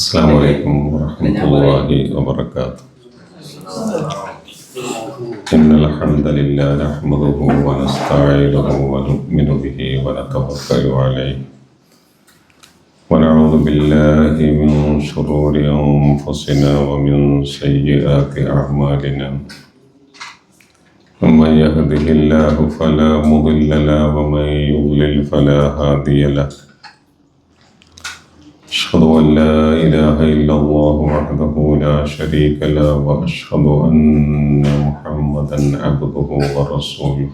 السلام عليكم ورحمة الله وبركاته. إن الحمد لله نحمده ونستعينه ونؤمن به ونتوكل عليه ونعوذ بالله من شرور أنفسنا ومن سيئات أعمالنا. من يهده الله فلا مضل له ومن يضلل فلا هادي له. أشهد أن لا إله إلا الله وحده لا شريك له وأشهد أن محمدا عبده ورسوله.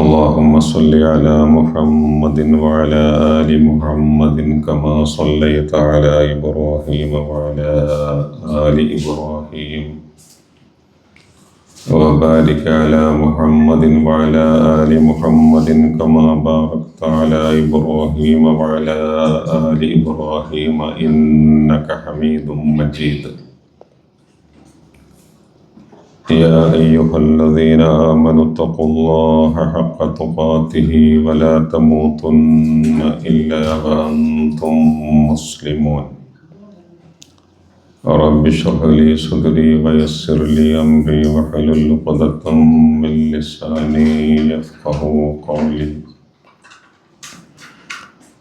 اللهم صل على محمد وعلى آل محمد كما صليت على إبراهيم وعلى آل إبراهيم وبارك على محمد وعلى آل محمد كما باركت على إبراهيم وعلى آل إبراهيم إنك حميد مجيد. يا أيها الذين آمنوا اتقوا الله حق تقاته ولا تموتن إلا وأنتم مسلمون. رب اشرح لي صدري ويسر لي أمري واحلل عقدة من لساني يفقهوا قولي.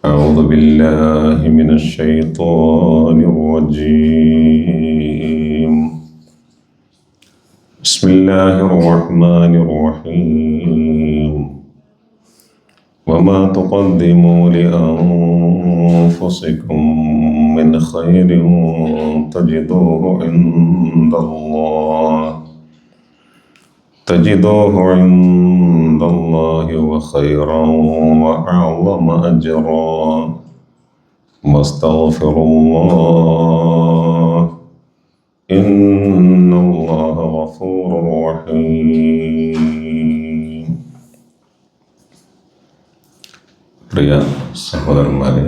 أعوذ بالله من الشيطان الرجيم. بسم الله الرحمن الرحيم. وما تقدموا لأنفسكم من خير تجدوه عند الله وخيرا وأعظم أجرا واستغفروا الله إن الله غفور رحيم. പ്രിയ സഹോദരന്മാരെ,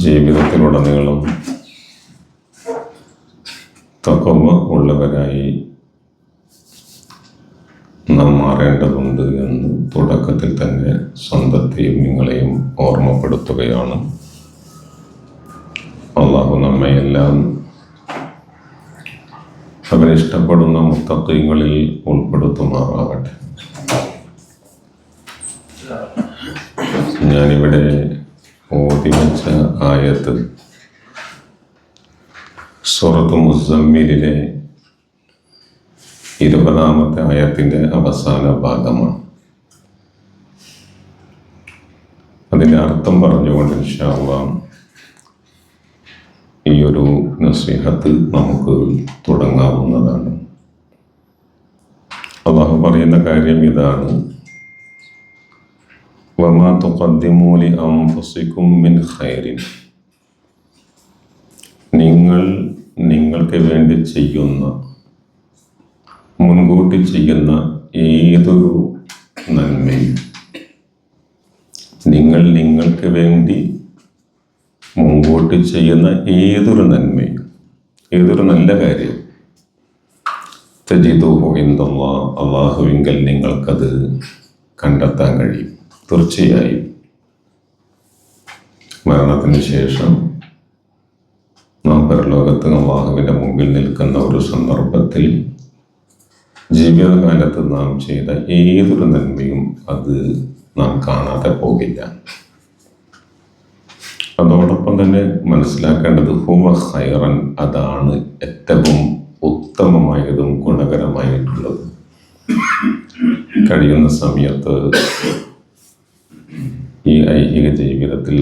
ജീവിതത്തിലുടനീളം തഖ്വ ഉള്ളവരായി നാം മാറേണ്ടതുണ്ട് എന്ന് തുടക്കത്തിൽ തന്നെ സ്വന്തത്തെയും നിങ്ങളെയും ഓർമ്മപ്പെടുത്തുകയാണ്. അള്ളാഹു നമ്മയെല്ലാം അവനിഷ്ടപ്പെടുന്ന മുത്തഖീങ്ങളിൽ ഉൾപ്പെടുത്തുമാറാവട്ടെ. ഞാനിവിടെ ഓതിവെച്ച ആയത്ത് സൂറത്ത് മുസമ്മിലിലെ 20-ാമത്തെ ആയത്തിൻ്റെ അവസാന ഭാഗമാണ്. അതിൻ്റെ അർത്ഥം പറഞ്ഞുകൊണ്ട് ഇൻഷാ അല്ലാഹ് ഈ ഒരു നസീഹത്ത് നമുക്ക് തുടങ്ങാവുന്നതാണ്. അല്ലാഹു പറയുന്ന കാര്യം ഇതാണ്: വമാ തുഖദ്ദിമൂ ലിഅൻഫുസികും മിൻ ഖൈറിൻ. നിങ്ങൾക്ക് വേണ്ടി ചെയ്യുന്ന, മുൻകൂട്ടി ചെയ്യുന്ന ഏതൊരു നന്മയും, നിങ്ങൾക്ക് വേണ്ടി മുൻകൂട്ടി ചെയ്യുന്ന ഏതൊരു നന്മയും, ഏതൊരു നല്ല കാര്യം, തജിദൂഹു ഇൻദല്ലാഹ്, അല്ലാഹുവിങ്കൽ നിങ്ങൾക്കത് കണ്ടെത്താൻ കഴിയും. തീർച്ചയായും മരണത്തിന് ശേഷം നാം പരലോകത്ത് അല്ലാഹുവിൻ്റെ മുമ്പിൽ നിൽക്കുന്ന ഒരു സന്ദർഭത്തിൽ ജീവിതകാലത്ത് നാം ചെയ്ത ഏതൊരു നന്മയും അത് നാം കാണാതെ പോകില്ല. അതോടൊപ്പം തന്നെ മനസ്സിലാക്കേണ്ടത് ഹുവ ഖൈറൻ, അതാണ് ഏറ്റവും ഉത്തമമായതും ഗുണകരമായിട്ടുള്ളത്. കഴിയുന്ന സമയത്ത് ഈ ഐഹിക ജീവിതത്തിൽ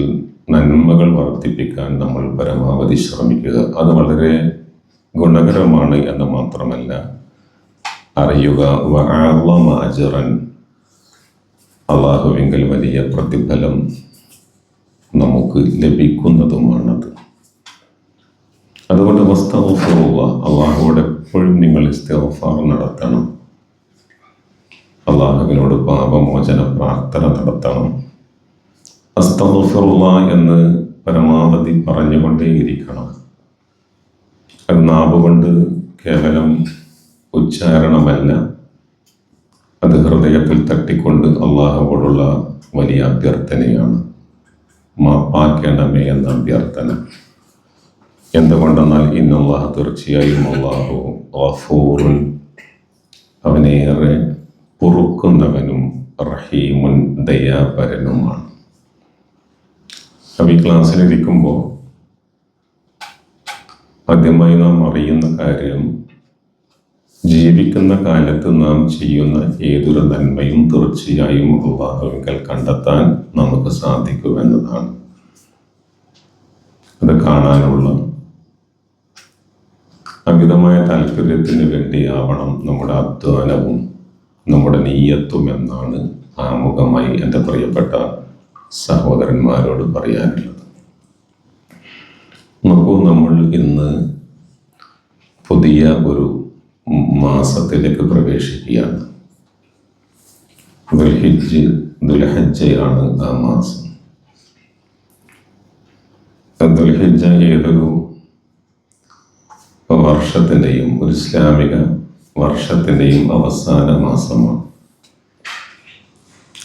നന്മകൾ വർദ്ധിപ്പിക്കാൻ നമ്മൾ പരമാവധി ശ്രമിക്കുക. അത് വളരെ ഗുണകരമാണ് എന്ന് മാത്രമല്ല, അറിയുക വഅഅ്ളമ അജ്റൻ, അല്ലാഹുവിങ്കൽ വലിയ പ്രതിഫലം നമുക്ക് ലഭിക്കുന്നതുമാണത്. അതുകൊണ്ട് വസ്തഗ്ഫിറുല്ലാഹ്, അല്ലാഹുവോട് എപ്പോഴും നിങ്ങൾ ഇസ്തിഗ്ഫാർ നടത്തണം. അല്ലാഹുവിനോട് പാപമോചന പ്രാർത്ഥന നടത്തണം. അസ്തഗ്ഫിറുല്ലാഹ് എന്ന് പരമാവധി പറഞ്ഞുകൊണ്ടേയിരിക്കണം. അത് നാവ് കൊണ്ട് കേവലം ഉച്ചാരണമല്ല, അത് ഹൃദയത്തിൽ തട്ടിക്കൊണ്ട് അള്ളാഹുവോടുള്ള വലിയ അഭ്യർത്ഥനയാണ്. മാപ്പാക്കണമേ എന്ന അഭ്യർത്ഥന. എന്തുകൊണ്ടെന്നാൽ ഇന്നല്ലാഹ്, തീർച്ചയായും അല്ലാഹു ഗഫൂറുൻ, അവനേറെ പൊറുക്കുന്നവനും റഹീമുൻ, ദയാപരനുമാണ്. അപ്പോൾ ഈ ക്ലാസ്സിലിരിക്കുമ്പോൾ ആദ്യമായി നാം അറിയുന്ന കാര്യം, ജീവിക്കുന്ന കാലത്ത് നാം ചെയ്യുന്ന ഏതൊരു നന്മയും തീർച്ചയായും അല്ലാഹുവിങ്കൽ കണ്ടെത്താൻ നമുക്ക് സാധിക്കുമെന്നതാണ്. അത് കാണാനുള്ള അമിതമായ താല്പര്യത്തിന് വേണ്ടിയാവണം നമ്മുടെ അധ്വാനവും നമ്മുടെ നീയത്തും എന്നാണ് ആമുഖമായി എൻ്റെ പ്രിയപ്പെട്ട സഹോദരന്മാരോട് പറയാനുള്ളത്. നോക്കൂ, നമ്മൾ ഇന്ന് പുതിയ ഒരു മാസത്തിലേക്ക് പ്രവേശിക്കുകയാണ്. ദുൽഹജ്ജയാണ് ആ മാസം. ദുൽഹജ്ജ ഏതൊരു വർഷത്തിൻ്റെയും, ഒരു ഇസ്ലാമിക വർഷത്തിൻ്റെയും അവസാന മാസമാണ്.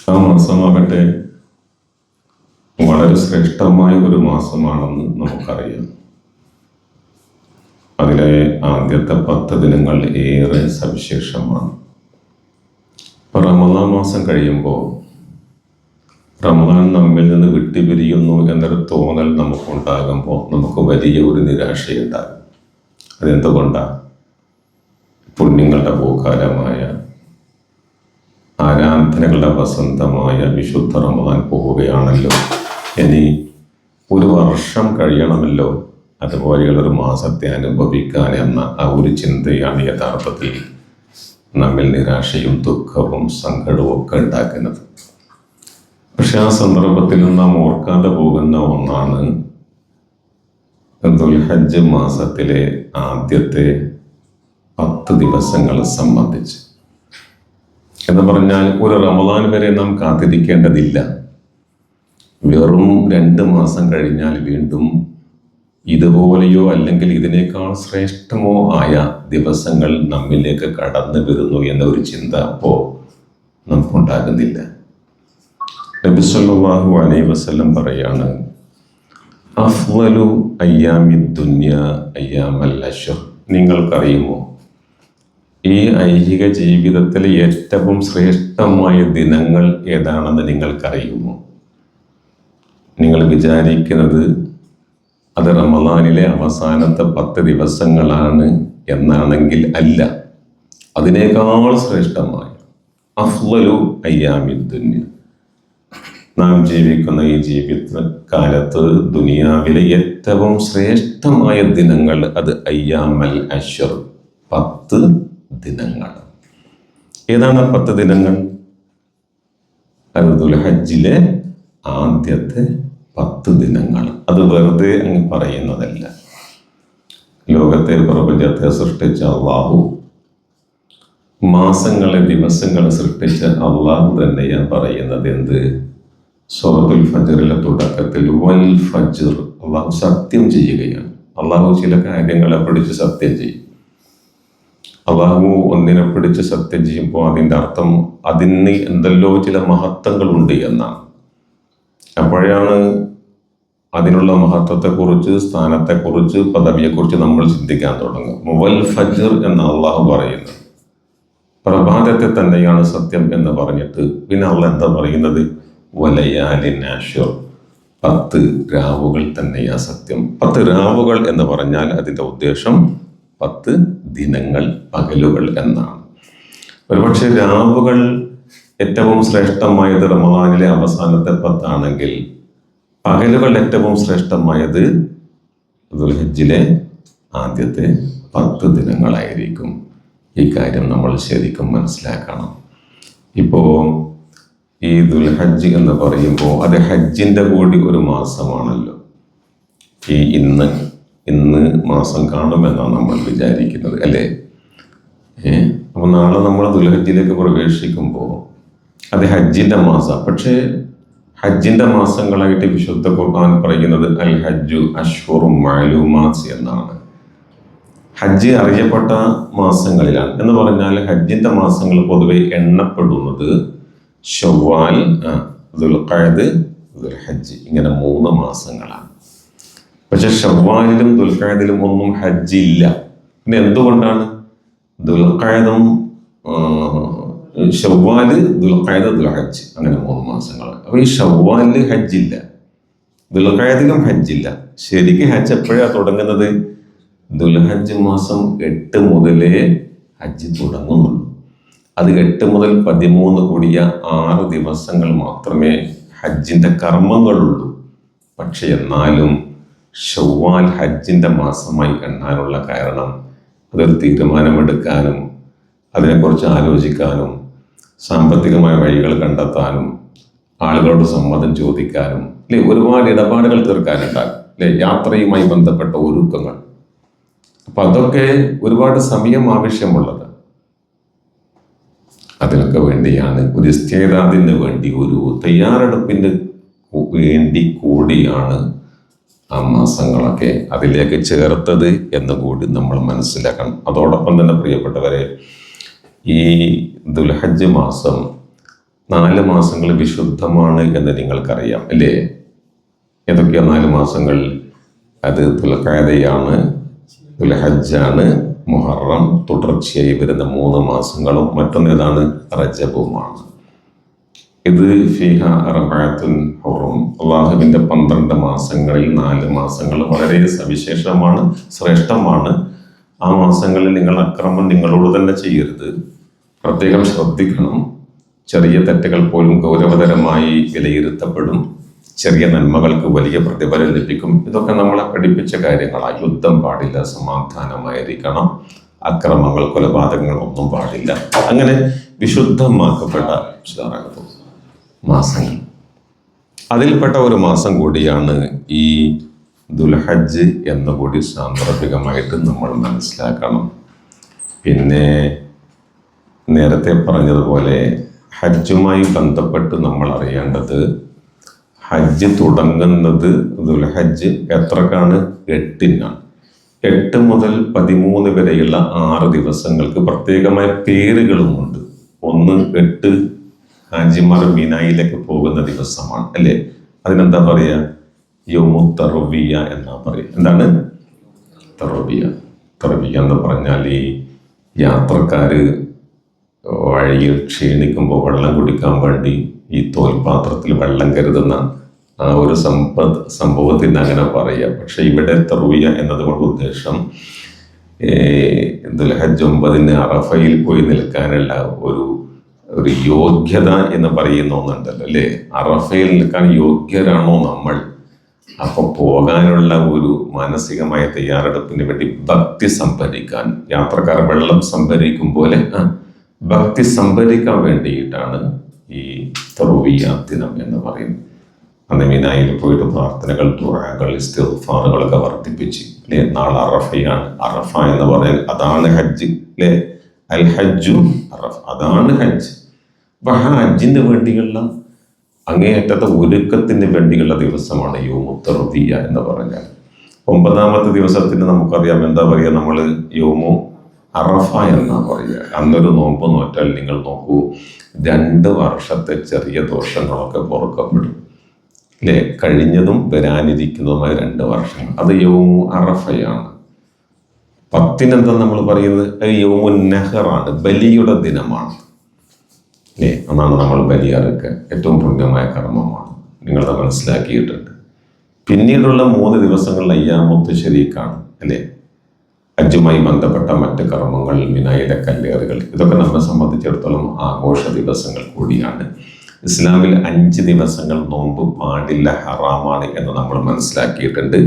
ആ മാസമാകട്ടെ വളരെ ശ്രേഷ്ഠമായ ഒരു മാസമാണെന്ന് നമുക്കറിയാം. അതിലെ ആദ്യത്തെ 10 ദിനങ്ങൾ ഏറെ സവിശേഷമാണ്. റമദാൻ മാസം കഴിയുമ്പോൾ റമദാൻ നമ്മിൽ നിന്ന് വിട്ടുപിരിയുന്നു എന്നൊരു തോന്നൽ നമുക്കുണ്ടാകുമ്പോൾ നമുക്ക് വലിയ ഒരു നിരാശയുണ്ടാകും. അതെന്തുകൊണ്ടാണ്? പുണ്യങ്ങളുടെ പൂക്കാലമായ, ആരാധനകളുടെ വസന്തമായ വിശുദ്ധ റമദാൻ പോവുകയാണല്ലോ. ഇനി ഒരു വർഷം കഴിയണമല്ലോ അതുപോലെയുള്ളൊരു മാസത്തെ അനുഭവിക്കാൻ എന്ന ആ ഒരു ചിന്തയാണ് യഥാർത്ഥത്തിൽ നമ്മിൽ നിരാശയും ദുഃഖവും സങ്കടവും ഒക്കെ ഉണ്ടാക്കുന്നത്. പക്ഷെ ആ സന്ദർഭത്തിൽ നാം ഓർക്കാതെ പോകുന്ന ഒന്നാണ് ദുൽഹജ്ജ് മാസത്തിലെ ആദ്യത്തെ 10 ദിവസങ്ങളെ സംബന്ധിച്ച്. എന്ന് പറഞ്ഞാൽ ഒരു റമദാൻ വരെ നാം കാത്തിരിക്കേണ്ടതില്ല. വെറും 2 മാസം കഴിഞ്ഞാൽ വീണ്ടും ഇതുപോലെയോ അല്ലെങ്കിൽ ഇതിനേക്കാൾ ശ്രേഷ്ഠമോ ആയ ദിവസങ്ങൾ നമ്മിലേക്ക് കടന്നു വരുന്നു എന്ന ഒരു ചിന്ത അപ്പോൾ നമുക്കുണ്ടാകുന്നില്ല. നബി സല്ലല്ലാഹു അലൈഹി വസല്ലം പറയാണ്, അഫ്ളലു അയ്യാമി ദുനിയ അയ്യാമൽ അശ്ർ. നിങ്ങൾക്കറിയുമോ, ഈ ഐഹിക ജീവിതത്തിലെ ഏറ്റവും ശ്രേഷ്ഠമായ ദിനങ്ങൾ ഏതാണെന്ന് നിങ്ങൾക്കറിയുമോ? നിങ്ങൾ വിചാരിക്കുന്നത് അത് റമദാനിലെ അവസാനത്തെ 10 ദിവസങ്ങളാണ് എന്നാണെങ്കിൽ അല്ല, അതിനേക്കാൾ ശ്രേഷ്ഠമായ അഫ്ളലു അയ്യാമി ദുനിയ, നാം ജീവിക്കുന്ന ഈ ജീവിത കാലത്ത് ദുനിയാവിലെ ഏറ്റവും ശ്രേഷ്ഠമായ ദിനങ്ങൾ അത് അയ്യാമൽ അശ്ർ, 10 ദിനങ്ങൾ. ഏതാണ് 10 ദിനങ്ങൾ? അത് ദുൽഹജ്ജിലെ ആദ്യത്തെ 10 ദിനങ്ങൾ. അത് വെറുതെ അങ്ങ് പറയുന്നതല്ല. ലോകത്തെ പ്രപഞ്ചത്തെ സൃഷ്ടിച്ച അല്ലാഹു, മാസങ്ങളെ ദിവസങ്ങളെ സൃഷ്ടിച്ച അല്ലാഹു തന്നെയാണ് പറയുന്നത്. എന്ത്? സൂറത്തുൽ ഫജ്റിലെ തുടക്കത്തിൽ വൽ ഫജ്ർ, അല്ലാഹു സത്യം ചെയ്യുകയാണ്. അല്ലാഹു ചില കാര്യങ്ങളെ പിടിച്ച് സത്യം ചെയ്യും. അല്ലാഹു ഒന്നിനെ പിടിച്ച് സത്യം ചെയ്യുമ്പോൾ അതിൻ്റെ അർത്ഥം അതിന് എന്തെല്ലോ ചില മഹത്വങ്ങളുണ്ട് എന്നാണ്. അപ്പോഴാണ് അതിനുള്ള മഹത്വത്തെക്കുറിച്ച്, സ്ഥാനത്തെക്കുറിച്ച്, പദവിയെക്കുറിച്ച് നമ്മൾ ചിന്തിക്കാൻ തുടങ്ങും. വൽ ഫജ്ർ എന്ന് അല്ലാഹു പറയുന്നത് പ്രഭാതത്തെ തന്നെയാണ് സത്യം എന്ന് പറഞ്ഞിട്ട് പിന്നെ അല്ലാഹു എന്താ പറയുന്നത്? വലയാലിൻ അശ്ർ, 10 രാവുകൾ തന്നെയാ സത്യം. 10 രാവുകൾ എന്ന് പറഞ്ഞാൽ അതിൻ്റെ ഉദ്ദേശം 10 ദിനങ്ങൾ, പകലുകൾ എന്നാണ്. ഒരുപക്ഷെ രാവുകൾ ഏറ്റവും ശ്രേഷ്ഠമായത് റമദാനിലെ അവസാനത്തെ 10 ആണെങ്കിൽ പകലുകൾ ഏറ്റവും ശ്രേഷ്ഠമായത് ദുൽഹജ്ജിലെ ആദ്യത്തെ 10 ദിനങ്ങളായിരിക്കും. ഈ കാര്യം നമ്മൾ ശരിക്കും മനസ്സിലാക്കണം. ഇപ്പോൾ ഈ ദുൽഹജ്ജ് എന്ന് പറയുമ്പോൾ അത് ഹജ്ജിൻ്റെ കൂടി ഒരു മാസമാണല്ലോ. ഈ ഇന്ന് മാസം കാണുമെന്നാണ് നമ്മൾ വിചാരിക്കുന്നത്, അല്ലേ? അപ്പോൾ നാളെ നമ്മൾ ദുൽഹജ്ജിലേക്ക് പ്രവേശിക്കുമ്പോൾ അത് ഹജ്ജിൻ്റെ മാസം. പക്ഷേ ഹജ്ജിൻ്റെ മാസങ്ങളായിട്ട് വിശുദ്ധ ഖുർആൻ പറയുന്നത് അൽ ഹജ്ജു അശ്ഹുറും മഅലൂമാത്ത് എന്നാണ്. ഹജ്ജ് അറിയപ്പെട്ട മാസങ്ങളിലാണ്. എന്ന് പറഞ്ഞാൽ ഹജ്ജിൻ്റെ മാസങ്ങൾ പൊതുവെ എണ്ണപ്പെടുന്നത് ശവ്വാൽ, ദുൽഖഅദ്, ദുൽഹജ്ജ്, ഇങ്ങനെ 3 മാസങ്ങളാണ്. പക്ഷെ ഷവ്വാലിലും ദുൽഖഅദിലും ഒന്നും ഹജ്ജില്ല. പിന്നെ എന്തുകൊണ്ടാണ്? ദുൽഖഅദും ഷവ്വാല്, ദുൽഖഅദ്, ദുൽഹജ്ജ്, അങ്ങനെ 3 മാസങ്ങളാണ്. അപ്പോൾ ഈ ഷവ്വാലിൽ ഹജ്ജില്ല, ദുൽഖഅദിലും ഹജ്ജില്ല. ശരിക്കും ഹജ്ജ് എപ്പോഴാണ് തുടങ്ങുന്നത്? ദുൽഹജ്ജ് മാസം 8 മുതലേ ഹജ്ജ് തുടങ്ങുന്നുള്ളൂ. അത് 8 മുതൽ 13 കൂടിയ 6 ദിവസങ്ങൾ മാത്രമേ ഹജ്ജിൻ്റെ കർമ്മങ്ങളുള്ളൂ. പക്ഷെ എന്നാലും ഷവ്വാൽ ഹജ്ജിൻ്റെ മാസമായി എണ്ണാനുള്ള കാരണം അതൊരു തീരുമാനമെടുക്കാനും അതിനെക്കുറിച്ച് ആലോചിക്കാനും സാമ്പത്തികമായ വഴികൾ കണ്ടെത്താനും ആളുകളോട് സമ്മതം ചോദിക്കാനും അല്ലെ, ഒരുപാട് ഇടപാടുകൾ തീർക്കാനുണ്ടാകും അല്ലെ, യാത്രയുമായി ബന്ധപ്പെട്ട ഒരുക്കങ്ങൾ. അപ്പം അതൊക്കെ ഒരുപാട് സമയം ആവശ്യമുള്ളത്. അതിനൊക്കെ വേണ്ടിയാണ്, ഒരു ഇസ്തിഅദാദിന് വേണ്ടി, ഒരു തയ്യാറെടുപ്പിന് വേണ്ടി കൂടിയാണ് ആ മാസങ്ങളൊക്കെ അതിലേക്ക് ചേർത്തത് എന്ന് കൂടി നമ്മൾ മനസ്സിലാക്കണം. അതോടൊപ്പം തന്നെ പ്രിയപ്പെട്ടവരെ, ഈ ദുൽഹജ്ജ് മാസം 4 മാസങ്ങൾ വിശുദ്ധമാണ് എന്ന് നിങ്ങൾക്കറിയാം അല്ലേ? ഏതൊക്കെയാണ് 4 മാസങ്ങൾ? അത് ദുൽഖഅദയാണ്, ദുൽഹജ്ജാണ്, മുഹറം, തുടർച്ചയായി വരുന്ന 3 മാസങ്ങളും മറ്റൊന്നേതാണ്? റജബുമാണ്. ഇത് ഫീഹ അർബഅത്തുൻ ഹുറും, അള്ളാഹുവിൻ്റെ 12 മാസങ്ങളിൽ 4 മാസങ്ങൾ വളരെ സവിശേഷമാണ്, ശ്രേഷ്ഠമാണ്. ആ മാസങ്ങളിൽ നിങ്ങൾ അക്രമം നിങ്ങളോട് തന്നെ ചെയ്യരുത്, പ്രത്യേകം ശ്രദ്ധിക്കണം. ചെറിയ തെറ്റുകൾ പോലും ഗൗരവതരമായി വിലയിരുത്തപ്പെടും, ചെറിയ നന്മകൾക്ക് വലിയ പ്രതിഫലം ലഭിക്കും. ഇതൊക്കെ നമ്മളെ പഠിപ്പിച്ച കാര്യങ്ങളാണ്. യുദ്ധം പാടില്ല, സമാധാനമായിരിക്കണം, അക്രമങ്ങൾ, കൊലപാതകങ്ങൾ ഒന്നും പാടില്ല. അങ്ങനെ വിശുദ്ധമാക്കപ്പെട്ട മാസങ്ങൾ, അതിൽപ്പെട്ട ഒരു മാസം കൂടിയാണ് ഈ ദുൽഹജ്ജ് എന്നുകൂടി സാന്ദർഭികമായിട്ട് നമ്മൾ മനസ്സിലാക്കണം. പിന്നെ നേരത്തെ പറഞ്ഞതുപോലെ ഹജ്ജുമായി ബന്ധപ്പെട്ട് നമ്മൾ അറിയേണ്ടത്, ഹജ്ജ് തുടങ്ങുന്നത് ദുൽഹജ്ജ് എത്രക്കാണ്? 8-നാണ്. 8 മുതൽ 13 വരെയുള്ള 6 ദിവസങ്ങൾക്ക് പ്രത്യേകമായ പേരുകളുമുണ്ട്. ഒന്ന് 8 ഹാജിമാർ മിനായിലേക്ക് പോകുന്ന ദിവസമാണ് അല്ലേ? അതിനെന്താ പറയുക? യൗമു തർവിയ എന്നാ പറയുക. എന്താണ് തർവിയ? തർവിയ എന്ന് പറഞ്ഞാൽ ഈ യാത്രക്കാര് വഴിയിൽ ക്ഷീണിക്കുമ്പോൾ വെള്ളം കുടിക്കാൻ വേണ്ടി ഈ തോൽപാത്രത്തിൽ വെള്ളം കരുതുന്ന ആ ഒരു സംഭവത്തിന് അങ്ങനെ പറയുക. പക്ഷെ ഇവിടെ തർവിയ എന്നതുകൊണ്ട് ഉദ്ദേശം ദുൽഹജ്ജ് 9-ന് അറഫയിൽ പോയി നിൽക്കാനുള്ള ഒരു യോഗ്യത എന്ന് പറയുന്ന ഒന്നുണ്ടല്ലോ അല്ലേ? അറഫയിൽ നിൽക്കാൻ യോഗ്യരാണോ നമ്മൾ? അപ്പൊ പോകാനുള്ള ഒരു മാനസികമായ തയ്യാറെടുപ്പിന് വേണ്ടി ഭക്തി സംഭരിക്കാൻ, യാത്രക്കാർ വെള്ളം സംഭരിക്കും പോലെ ഭക്തി സംഭരിക്കാൻ വേണ്ടിയിട്ടാണ് ഈ തർവിയ ദിനം എന്ന് പറയുന്നത്. അന്ന് മിനായിൽ പോയിട്ട് പ്രാർത്ഥനകൾ, ദുആകൾ, ഇസ്തിഗ്ഫാറുകളൊക്കെ വർദ്ധിപ്പിച്ച് അല്ലെ, നാളെ അറഫയാണ്. അറഫ എന്ന് പറഞ്ഞാൽ അതാണ് ഹജ്ജ് അല്ലെ? അൽ ഹജ്ജു അറഫ, അതാണ് ഹജ്ജ്. അപ്പൊ ആ ഹജ്ജിന് വേണ്ടിയുള്ള അങ്ങേയറ്റത്തെ ഒരുക്കത്തിന് വേണ്ടിയുള്ള ദിവസമാണ് യൗമു തർവിയ എന്ന് പറഞ്ഞാൽ. 9-ാമത്തെ ദിവസത്തിന് നമുക്കറിയാം എന്താ പറയുക? നമ്മൾ യൗമു അറഫ എന്നാ പറയുക. അന്നൊരു നോമ്പ് നോറ്റാൽ നിങ്ങൾ നോക്കൂ, 2 വർഷത്തെ ചെറിയ ദോഷങ്ങളൊക്കെ പൊറുക്കപ്പെടും അല്ലേ? കഴിഞ്ഞതും വരാനിരിക്കുന്നതുമായ 2 വർഷങ്ങൾ, അത് യൗമു അറഫയാണ്. 10-ന് എന്താ നമ്മൾ പറയുന്നത്? അത് യൗമു നഹറാണ്, ബലിയുടെ ദിനമാണ് അല്ലേ? അന്നാണ് നമ്മൾ ബലി അറുക്കുക, ഏറ്റവും പുണ്യമായ കർമ്മമാണ്, നിങ്ങളത് മനസ്സിലാക്കിയിട്ടുണ്ട്. പിന്നീടുള്ള 3 ദിവസങ്ങളിൽ അയ്യാമുത്ത് ശരീക്കാണ് അല്ലേ? ഹജ്ജുമായി ബന്ധപ്പെട്ട മറ്റ് കർമ്മങ്ങൾ, മിനായിലെ കല്ലേറുകൾ, ഇതൊക്കെ നമ്മെ സംബന്ധിച്ചിടത്തോളം ആഘോഷ ദിവസങ്ങൾ കൂടിയാണ്. ഇസ്ലാമിൽ 5 ദിവസങ്ങൾ നോമ്പ് പാടില്ല, ഹറാമാണ് എന്ന് നമ്മൾ മനസ്സിലാക്കിയിട്ടുണ്ട്.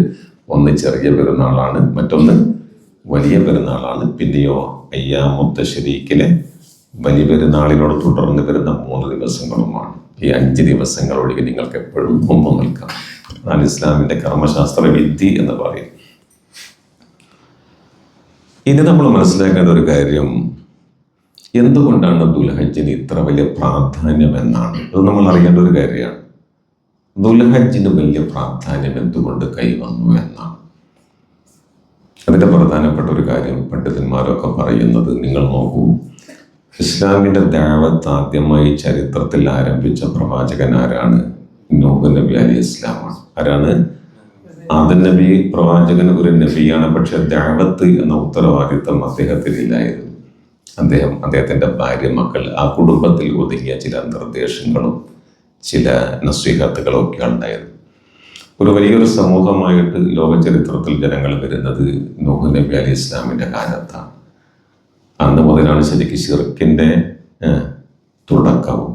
ഒന്ന് ചെറിയ പെരുന്നാളാണ്, മറ്റൊന്ന് വലിയ പെരുന്നാളാണ്, പിന്നെയോ അയ്യാമുത്ത ശരീക്കിലെ വലിയ പെരുന്നാളിനോട് തുടർന്ന് വരുന്ന 3 ദിവസങ്ങളുമാണ്. ഈ 5 ദിവസങ്ങൾ ഒഴികെ നിങ്ങൾക്ക് എപ്പോഴും നോമ്പ് നിൽക്കാം. അതാണ് ഇസ്ലാമിൻ്റെ കർമ്മശാസ്ത്ര വിധി എന്ന് പറയും. ഇനി നമ്മൾ മനസ്സിലാക്കേണ്ട ഒരു കാര്യം, എന്തുകൊണ്ടാണ് ദുൽഹജ്ജിന് ഇത്ര വലിയ പ്രാധാന്യം എന്നാണ്. അത് നമ്മൾ അറിയേണ്ട ഒരു കാര്യമാണ്. ദുൽഹജ്ജിന് വലിയ പ്രാധാന്യം എന്തുകൊണ്ട് കൈവന്നു എന്നാണ്. അതിൻ്റെ പ്രധാനപ്പെട്ട ഒരു കാര്യം പണ്ഡിതന്മാരൊക്കെ പറയുന്നത്, നിങ്ങൾ നോക്കൂ, ഇസ്ലാമിൻ്റെ ദഅവത്ത് ആദ്യമായി ചരിത്രത്തിൽ ആരംഭിച്ച പ്രവാചകൻ ആരാണ്? നൂഹ് നബി അലൈഹി ഇസ്ലാമാണ്. ആരാണ്? ആദം നബി പ്രവാചകൻ ഒരു നബിയാണ്. പക്ഷെ ദഅവത്ത് എന്ന ഉത്തരവാദിത്വം അദ്ദേഹത്തിനില്ലായിരുന്നു. അദ്ദേഹത്തിൻ്റെ ഭാര്യ, മക്കൾ, ആ കുടുംബത്തിൽ ഒതുങ്ങിയ ചില നിർദ്ദേശങ്ങളും ചില നസീഹത്തുകളും ഒക്കെ ഉണ്ടായിരുന്നു. ഒരു വലിയൊരു സമൂഹമായിട്ട് ലോക ചരിത്രത്തിൽ ജനങ്ങൾ വരുന്നത് നൂഹ് നബി അലൈഹി ഇസ്ലാമിൻ്റെ കാലത്താണ്. അന്ന് മുതലാണ് ശരിക്കും ശിർക്കിൻ്റെ തുടക്കവും.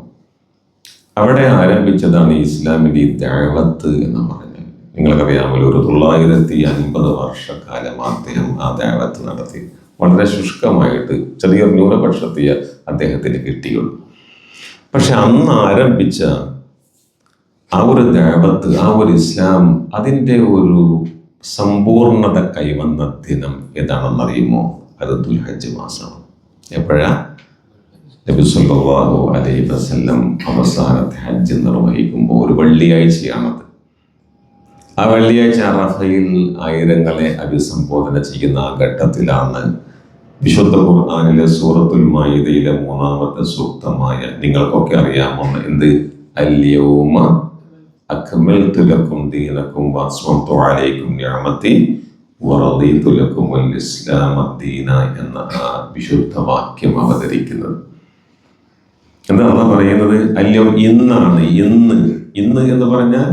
അവിടെ ആരംഭിച്ചതാണ് ഇസ്ലാമിൻ്റെ ഈ ദഅവത്ത് എന്ന് പറഞ്ഞത്. നിങ്ങൾക്കറിയാമല്ലോ, ഒരു 950 വർഷക്കാലം അദ്ദേഹം ആ ദഅവത്ത് നടത്തി. വളരെ ശുഷ്കമായിട്ട് ചെറിയൊരു ന്യൂനപക്ഷത്തെ അദ്ദേഹത്തിന് കിട്ടിയുള്ളൂ. പക്ഷെ അന്ന് ആരംഭിച്ച ആ ഒരു ദഅവത്ത്, ആ ഒരു ഇസ്ലാം, അതിൻ്റെ ഒരു സമ്പൂർണത കൈവന്ന ദിനം ഏതാണെന്നറിയുമോ? അത് ദുൽഹജ്ജ് മാസമാണ്. എപ്പോഴാ? നബി സല്ലല്ലാഹു അലൈഹി വസല്ലം അവസാനത്തെ ഹജ്ജ് നിർവഹിക്കുമ്പോൾ ഒരു വെള്ളിയാഴ്ചയാണത്. ആ വെള്ളിയാഴ്ച അറഫയിൽ ആയിരങ്ങളെ അഭിസംബോധന ചെയ്യുന്ന ആ ഘട്ടത്തിലാണ് വിശുദ്ധ ഖുർആനിലെ സൂറത്തുൽ മാഇദയിലെ 3-ാമത്തെ സൂക്തമായ നിങ്ങൾക്കൊക്കെ അറിയാമെന്ന് എന്ത്? അൽയൗമ അക്മൽതു ലക്കും ദീനക്കും വഅസ്മംതു അലൈക്കും നിഅമതി വറദീതു ലക്കുമുൽ ഇസ്ലാമ ദീന എന്ന ആ വിശുദ്ധ വാക്യം അവതരിക്കുന്നത്. എന്താണ് പറയുന്നത്? അല്യൗം, ഇന്നാണ്. ഇന്ന് എന്ന് പറഞ്ഞാൽ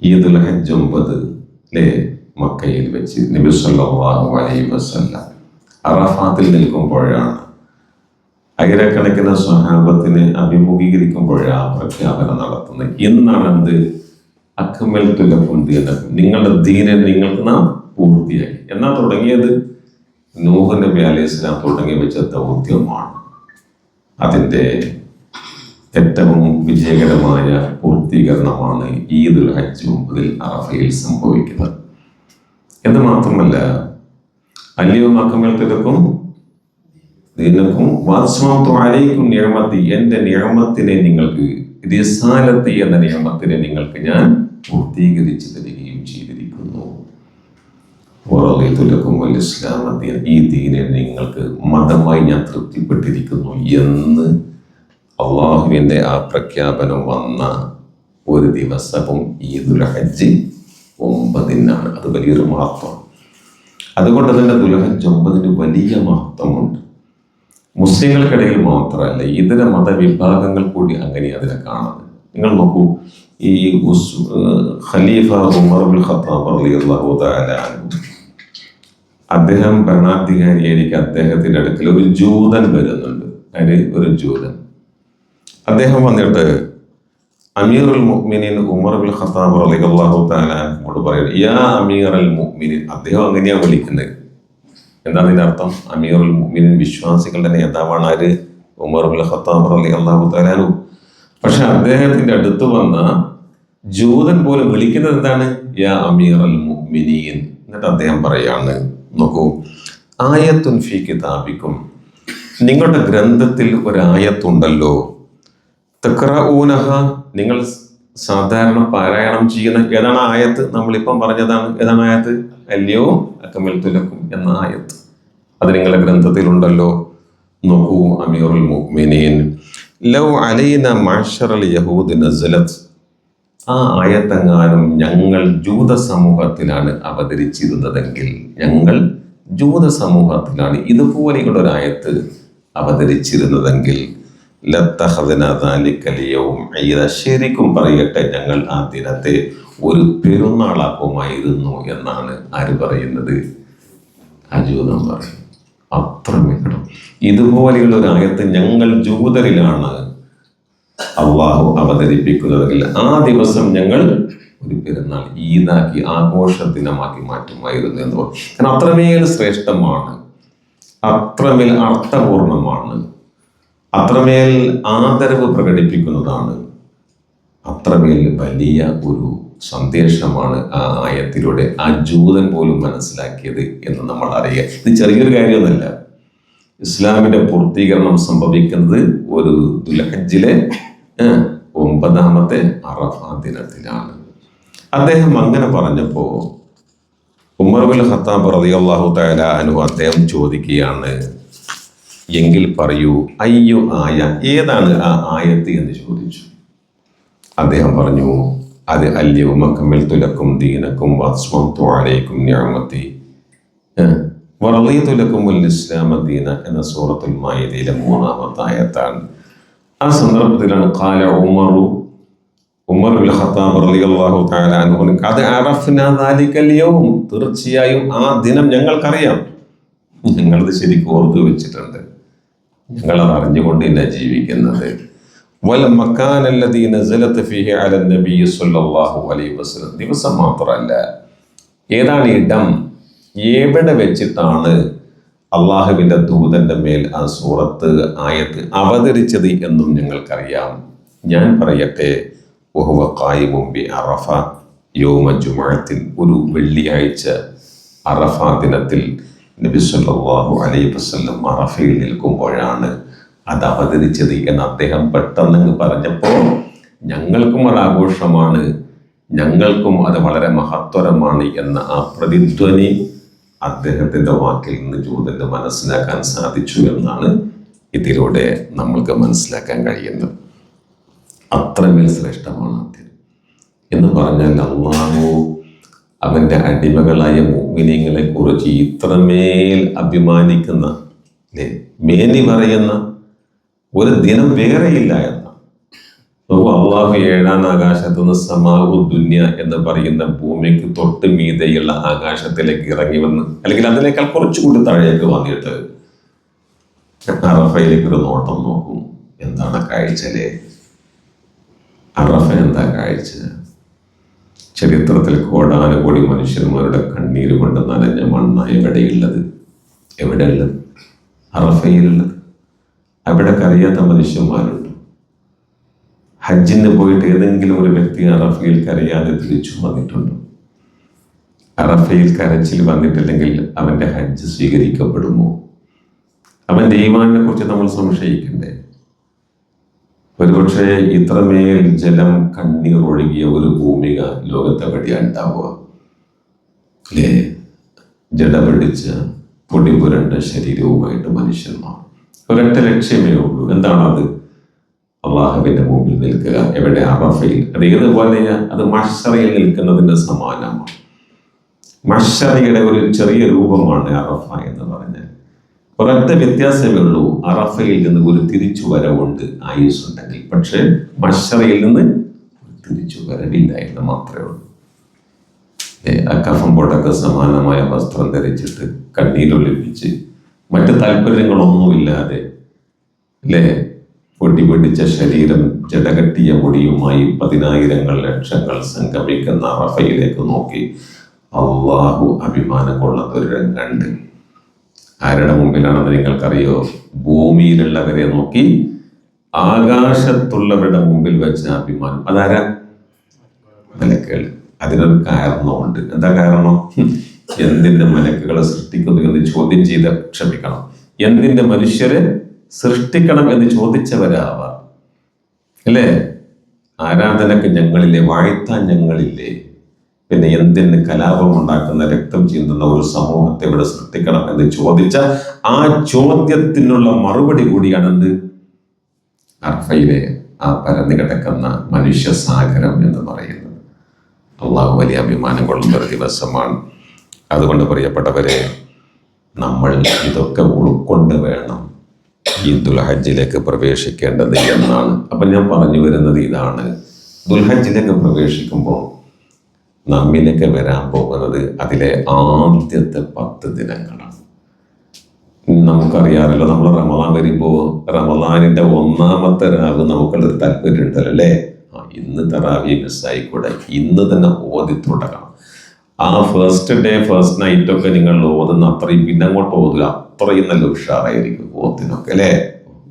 ഈദുൽ ഹജ്ജ് 9 അല്ലേ, മക്കയിൽ വെച്ച് നബി സല്ലല്ലാഹു അലൈഹി വസല്ലം അറഫാത്തിൽ നിൽക്കുമ്പോഴാണ്, ആയിരക്കണക്കിന് സ്വഹാബത്തിനെ അഭിമുഖീകരിക്കുമ്പോഴാണ് പ്രഖ്യാപനം നടത്തുന്നത്. ഇന്നാണ് എന്ത്? അക്മൽതു ലക്കും ദീനക്കും, നിങ്ങളുടെ ദീനെ നിങ്ങൾക്ക് നാം പൂർത്തിയാക്കി. എന്നാ തുടങ്ങിയത്? നൂഹ് നബി അലൈഹി സ്വലാം തുടങ്ങി വെച്ച ദൗത്യമാണ്. അതിൻ്റെ ഏറ്റവും വിജയകരമായ പൂർത്തീകരണമാണ് ഈദുൽ ഹജ്ജ് 9 അറഫയിൽ സംഭവിക്കുന്നത്. എന്ന് മാത്രമല്ല, അൽയൗമ അക്മൽതു ലക്കും ദീനക്കും വഅസ്മംതു അലൈക്കും നിഅമതി, എൻ്റെ നിഅമത്തിനെ നിങ്ങൾക്ക്, റിസാലത്ത് എന്ന നിഅമത്തിനെ നിങ്ങൾക്ക് ഞാൻ പൂർത്തീകരിച്ചു തരികയും ചെയ്തിരിക്കുന്നു. വറദീതു ലക്കുമുൽ ഇസ്ലാമ ദീന, ഈ ദീനെ നിങ്ങൾക്ക് മതമായി ഞാൻ തൃപ്തിപ്പെട്ടിരിക്കുന്നു എന്ന് അള്ളാഹുവിൻ്റെ ആ പ്രഖ്യാപനം വന്ന ഒരു ദിവസവും ഈദുൽ ഹജ്ജ് 9-നാണ്. അത് വലിയൊരു മഹത്വമാണ്. അതുകൊണ്ട് തന്നെ ദുൽഹജ്ജ് 9-ന് വലിയ മഹത്വമുണ്ട്. മുസ്ലിങ്ങൾക്കിടയിൽ മാത്രമല്ല, ഇതര മതവിഭാഗങ്ങൾ കൂടി അങ്ങനെ അതിനെ കാണുന്നത്. നിങ്ങൾ നോക്കൂ, ഈ ഖലീഫ ഉമർ ഇബ്നുൽ ഖത്താബ് റളിയല്ലാഹു തആല അൻഹു, അദ്ദേഹം ഭരണാധികാരിയായിരിക്കും. അദ്ദേഹത്തിൻ്റെ അടുക്കൽ ഒരു ജൂതൻ വരുന്നുണ്ട്. അതിന് ഒരു ജൂതൻ, അദ്ദേഹം വന്നിട്ട് അമീറുൽ മുഅ്മിനീൻ ഉമർ ഇബ്നുൽ ഖത്താബ് റളിയല്ലാഹു തആല അൻഹുവോട് പറയുന്നത്, യാ അമീറുൽ മുഅ്മിനീൻ. അദ്ദേഹം അങ്ങനെയാണ് വിളിക്കുന്നത്. എന്താണ് ഇതിൻ്റെ അർത്ഥം? അമീറുൽ മുഅ്മിനീൻ, വിശ്വാസികളുടെ നേതാവാണ് ആര്? ഉമർ ഇബ്നുൽ ഖത്താബ് റളിയല്ലാഹു തആല അൻഹു. പക്ഷെ അദ്ദേഹത്തിന്റെ അടുത്ത് വന്ന ജൂതൻ പോലും വിളിക്കുന്നത് എന്താണ്? യാ അമീറുൽ മുഅ്മിനീൻ. എന്നിട്ട് അദ്ദേഹം പറയാണ്, നോക്കൂ, ആയത്തുൻ ഫീ കിതാബിക്കും, നിങ്ങളുടെ ഗ്രന്ഥത്തിൽ ഒരായത്തുണ്ടല്ലോ, തഖ്റഊനഹ, നിങ്ങൾ സാധാരണ പാരായണം ചെയ്യുന്ന ഏതാണ് ആയത്ത്? നമ്മളിപ്പം പറഞ്ഞതാണ്. ഏതാണ് ആയത്ത്? അൽയൗമ അക്മൽതു ലക്കും എന്ന ആയത്ത്. അത് നിങ്ങളുടെ ഗ്രന്ഥത്തിലുണ്ടല്ലോ. നോക്കൂ അമീറുൽ മുഅ്മിനീൻ, ലൗ അലൈന മഅ്ശറൽ യഹൂദി നസലത്, ആ ആയത്തെങ്ങാനും ഞങ്ങൾ ജൂത സമൂഹത്തിലാണ് അവതരിച്ചിരുന്നതെങ്കിൽ, ഞങ്ങൾ ജൂത സമൂഹത്തിലാണ് ഇതുപോലെയുള്ള ഒരു ആയത്ത് അവതരിച്ചിരുന്നതെങ്കിൽ, ശരിക്കും പറയട്ടെ, ഞങ്ങൾ ആ ദിനത്തെ ഒരു പെരുന്നാളാക്കുമായിരുന്നു എന്നാണ് ആര് പറയുന്നത്? അജൂതം പറയും. അത്ര മികടും. ഇതുപോലെയുള്ള ഒരു ആയത്ത് ഞങ്ങൾ ജൂതരിലാണ് അള്ളാഹു അവതരിപ്പിക്കുന്നതെങ്കിൽ ആ ദിവസം ഞങ്ങൾ ഒരു പെരുന്നാൾ ഈദാക്കി ആഘോഷ ദിനമാക്കി മാറ്റുമായിരുന്നു എന്ന് പറയും. കാരണം അത്രമേൽ ശ്രേഷ്ഠമാണ്, അത്രമേൽ അർത്ഥപൂർണമാണ്, അത്രമേൽ ആദരവ് പ്രകടിപ്പിക്കുന്നതാണ്, അത്രമേൽ വലിയ ഒരു സന്ദേശമാണ് ആ ആയത്തിലൂടെ ആ ജൂതൻ പോലും മനസ്സിലാക്കിയത് എന്ന് നമ്മൾ അറിയുക. ഇത് ചെറിയൊരു കാര്യമൊന്നുമല്ല. ഇസ്ലാമിന്റെ പൂർത്തീകരണം സംഭവിക്കുന്നത് ഒരു ദുൽഹജ്ജിലെ 9-ാമത്തെ അറഫാ ദിനത്തിലാണ്. അദ്ദേഹം അങ്ങനെ പറഞ്ഞപ്പോ ഉമർ ഇബ്നുൽ ഖത്താബ് റളിയല്ലാഹു തആല അൻഹു അദ്ദേഹം ചോദിക്കുകയാണ്, എങ്കിൽ പറയൂ, അയ്യോ ആയ, ഏതാണ് ആ ആയത്ത് എന്ന് ചോദിച്ചു. അദ്ദേഹം പറഞ്ഞു, അത് അല്യൗമ അക്മൽതു ലക്കും ദീനക്കും വഅത്മംതു അലൈക്കും നിഅമതി വറളീതു ലക്കുമുൽ ഇസ്ലാമ ദീന എന്ന സൂറത്തുൽ മാഇദയിലെ 3-ാമത്തെ ആയത്താണ്. ആ സന്ദർഭത്തിലാണ് ഖാല ഉമർ ഇബ്നുൽ ഖത്താബ് റളിയല്ലാഹു തആല അൻഹു ഖദ് അറഫ്നാ ദാലികൽ യൗം, തീർച്ചയായും ആ ദിനം ഞങ്ങൾക്കറിയാം, ഞങ്ങളത് ശരിക്കും ഓർത്തു വെച്ചിട്ടുണ്ട്, ഞങ്ങളത് അറിഞ്ഞുകൊണ്ട് തന്നെ ജീവിക്കുന്നത്. വൽ മക്കാന അല്ലദീ നസലത് ഫീഹി അലൻ നബി സ്വല്ലല്ലാഹു അലൈഹി വസല്ലം, ദിവസം മാത്രമല്ല, ഏതാണ് ഇടം, എവിടെ വെച്ചിട്ടാണ് അള്ളാഹുവിൻ്റെ ദൂതന്റെ മേൽ ആ സൂറത്ത് ആയത്ത് അവതരിച്ചത് എന്നും ഞങ്ങൾക്കറിയാം. ഞാൻ പറയട്ടെ, വഹുവ ഖായിമുൻ ബി അറഫ യൗമ ജുമുഅത്തിൻ, ഒരു വെള്ളിയാഴ്ച അറഫ ദിനത്തിൽ നബി സല്ലല്ലാഹു അലൈഹി വസല്ലം അറഫയിൽ നിൽക്കുമ്പോഴാണ് അത് അവതരിച്ചത് എന്ന് അദ്ദേഹം പെട്ടെന്ന് പറഞ്ഞപ്പോൾ ഞങ്ങൾക്കും അത് ആഘോഷമാണ്, ഞങ്ങൾക്കും അത് വളരെ മഹത്വരമാണ് എന്ന ആ പ്രതിധ്വനി അദ്ദേഹത്തിൻ്റെ വാക്കിൽ നിന്ന് ജൂതന് മനസ്സിലാക്കാൻ സാധിച്ചു എന്നാണ് ഇതിലൂടെ നമ്മൾക്ക് മനസ്സിലാക്കാൻ കഴിയുന്നത്. അത്രമേൽ ശ്രേഷ്ഠമാണ് അദ്ദേഹം എന്ന് പറഞ്ഞാൽ അല്ലാഹു അവൻ്റെ അടിമകളായ മുഅ്മിനീങ്ങളെ കുറിച്ച് ഇത്രമേൽ അഭിമാനിക്കുന്ന, മേനി പറയുന്ന ഒരു ദിനം വേറെയില്ല എന്ന. അള്ളാഹു 7-ാം ആകാശത്തുനിന്ന് സമാഉ ദുനിയ എന്ന് പറയുന്ന ഭൂമിക്ക് തൊട്ട് മീതെയുള്ള ആകാശത്തിലേക്ക് ഇറങ്ങി വന്ന്, അല്ലെങ്കിൽ അതിനേക്കാൾ കുറച്ചുകൂടി താഴേക്ക് വന്നിട്ട് അറഫയിലേക്ക് ഒരു നോട്ടം നോക്കും. എന്താണ് കാഴ്ചയിലെ അറഫ, എന്താ കാഴ്ച? ചരിത്രത്തിൽ കോടാനുകോടി മനുഷ്യന്മാരുടെ കണ്ണീര് കൊണ്ട് നനഞ്ഞ മണ്ണ എവിടെയുള്ളത്? എവിടെയുള്ളത്? അറഫയിലുള്ളത്. അവിടെ കരയാത്ത മനുഷ്യന്മാരുണ്ട്. ഹജ്ജിന് പോയിട്ട് ഏതെങ്കിലും ഒരു വ്യക്തി അറഫയിൽ കരയാതെ തിരിച്ചു വന്നിട്ടുണ്ടോ? അറഫയിൽ കരച്ചിൽ വന്നിട്ടില്ലെങ്കിൽ അവൻ്റെ ഹജ്ജ് സ്വീകരിക്കപ്പെടുമോ? അവൻ്റെ ഈമാനിനെ കുറിച്ച് നമ്മൾ സംശയിക്കണ്ടേ? ഒരുപക്ഷെ ഇത്രമേൽ ജലം കണ്ണീർ ഒഴുകിയ ഒരു ഭൂമിക ലോകത്തെവിടെയാണ് ഉണ്ടാവുക? അല്ലേ? ജട പിടിച്ച പൊടി പുരണ്ട ശരീരവുമായിട്ട് മനുഷ്യന്മാർ. ഒരൊറ്റ ലക്ഷ്യമേ ഉള്ളൂ. എന്താണത്? അള്ളാഹുവിൻ്റെ മുമ്പിൽ നിൽക്കുക. എവിടെ? അറഫയിൽ. അത് ഏതുപോലെയാ? അത് മഹ്ശറയിൽ നിൽക്കുന്നതിൻ്റെ സമാനമാണ്. മഹ്ശറയുടെ ഒരു ചെറിയ രൂപമാണ് അറഫ എന്ന് പറഞ്ഞാൽ. ഒരൊറ്റ വ്യത്യാസമേ ഉള്ളൂ, അറഫയിൽ നിന്ന് ഒരു തിരിച്ചു വരവുണ്ട് ആയുസ്സുണ്ടെങ്കിൽ. പക്ഷേ മഹ്ശറയിൽ നിന്ന് തിരിച്ചു വരവില്ല എന്ന് മാത്രമേ ഉള്ളൂ. ആ കഫം പോട്ടൊക്കെ സമാനമായ വസ്ത്രം ധരിച്ചിട്ട് കണ്ണീരൊലിപ്പിച്ച് മറ്റ് താല്പര്യങ്ങളൊന്നുമില്ലാതെ, അല്ലേ, പൊടി പിടിച്ച ശരീരം ജടകട്ടിയ മുടിയുമായി 10,000 ലക്ഷങ്ങൾ സംഗമിക്കുന്ന അറഫയിലേക്ക് നോക്കി അള്ളാഹു അഭിമാനം കൊള്ളുന്ന ഒരു രംഗമുണ്ട്. ആരുടെ മുമ്പിലാണെന്ന് നിങ്ങൾക്കറിയോ? ഭൂമിയിലുള്ളവരെ നോക്കി ആകാശത്തുള്ളവരുടെ മുമ്പിൽ വെച്ച അഭിമാനം. അതാരാ? മലക്കുകൾ. അതിനൊരു കാരണമുണ്ട്. എന്താ കാരണം? എന്തിന്റെ മലക്കുകളെ സൃഷ്ടിക്കുന്നു എന്ന് ചോദ്യം ചെയ്ത, ക്ഷമിക്കണം, എന്തിന്റെ മനുഷ്യരെ സൃഷ്ടിക്കണം എന്ന് ചോദിച്ചവരാവാം, അല്ലേ? ആരാധനക്ക് ഞങ്ങളില്ലേ, വാഴ്ത്താൻ ഞങ്ങളില്ലേ, പിന്നെ എന്തിന് കലാപം ഉണ്ടാക്കുന്ന, രക്തം ചീന്തുന്ന ഒരു സമൂഹത്തെ ഇവിടെ സൃഷ്ടിക്കണം എന്ന് ചോദിച്ച ആ ചോദ്യത്തിനുള്ള മറുപടി കൂടിയാണ് എന്ത്? അർഫയിലെ ആ പരന്നു കിടക്കുന്ന മനുഷ്യ സാഗരം എന്ന് പറയുന്നത്. അള്ളാഹു വലിയ അഭിമാനം കൊള്ളുന്ന ഒരു ദിവസമാണ്. അതുകൊണ്ട് പ്രിയപ്പെട്ടവരെ, നമ്മൾ ഇതൊക്കെ ഉൾക്കൊണ്ട് വേണം ഈ ദുൽഹജ്ജിലേക്ക് പ്രവേശിക്കേണ്ടത് എന്നാണ്. അപ്പം ഞാൻ പറഞ്ഞു വരുന്നത് ഇതാണ്. ദുൽഹജ്ജിലേക്ക് പ്രവേശിക്കുമ്പോൾ നമ്മിലേക്ക് വരാൻ പോകുന്നത് അതിലെ ആദ്യത്തെ 10 ദിനങ്ങളാണ്. നമുക്കറിയാമല്ലോ, നമ്മൾ റമദാൻ വരുമ്പോൾ റമദാനിൻ്റെ 1-ാമത്തെ രാവ് നമുക്കുള്ളൊരു താല്പര്യം ഉണ്ടല്ലോ, അല്ലേ? ഇന്ന് തറാവി മിസ്സായിക്കൂടെ, ഇന്ന് തന്നെ ഓതി തുടങ്ങണം. ആ ഫസ്റ്റ് ഡേ ഫസ്റ്റ് നൈറ്റൊക്കെ നിങ്ങൾ ഓതുന്ന അത്രയും പിന്നെ അങ്ങോട്ട് ഓതുക, അത്രയും നല്ല ഉഷാറായിരിക്കും ഓത്തിനൊക്കെ, അല്ലേ?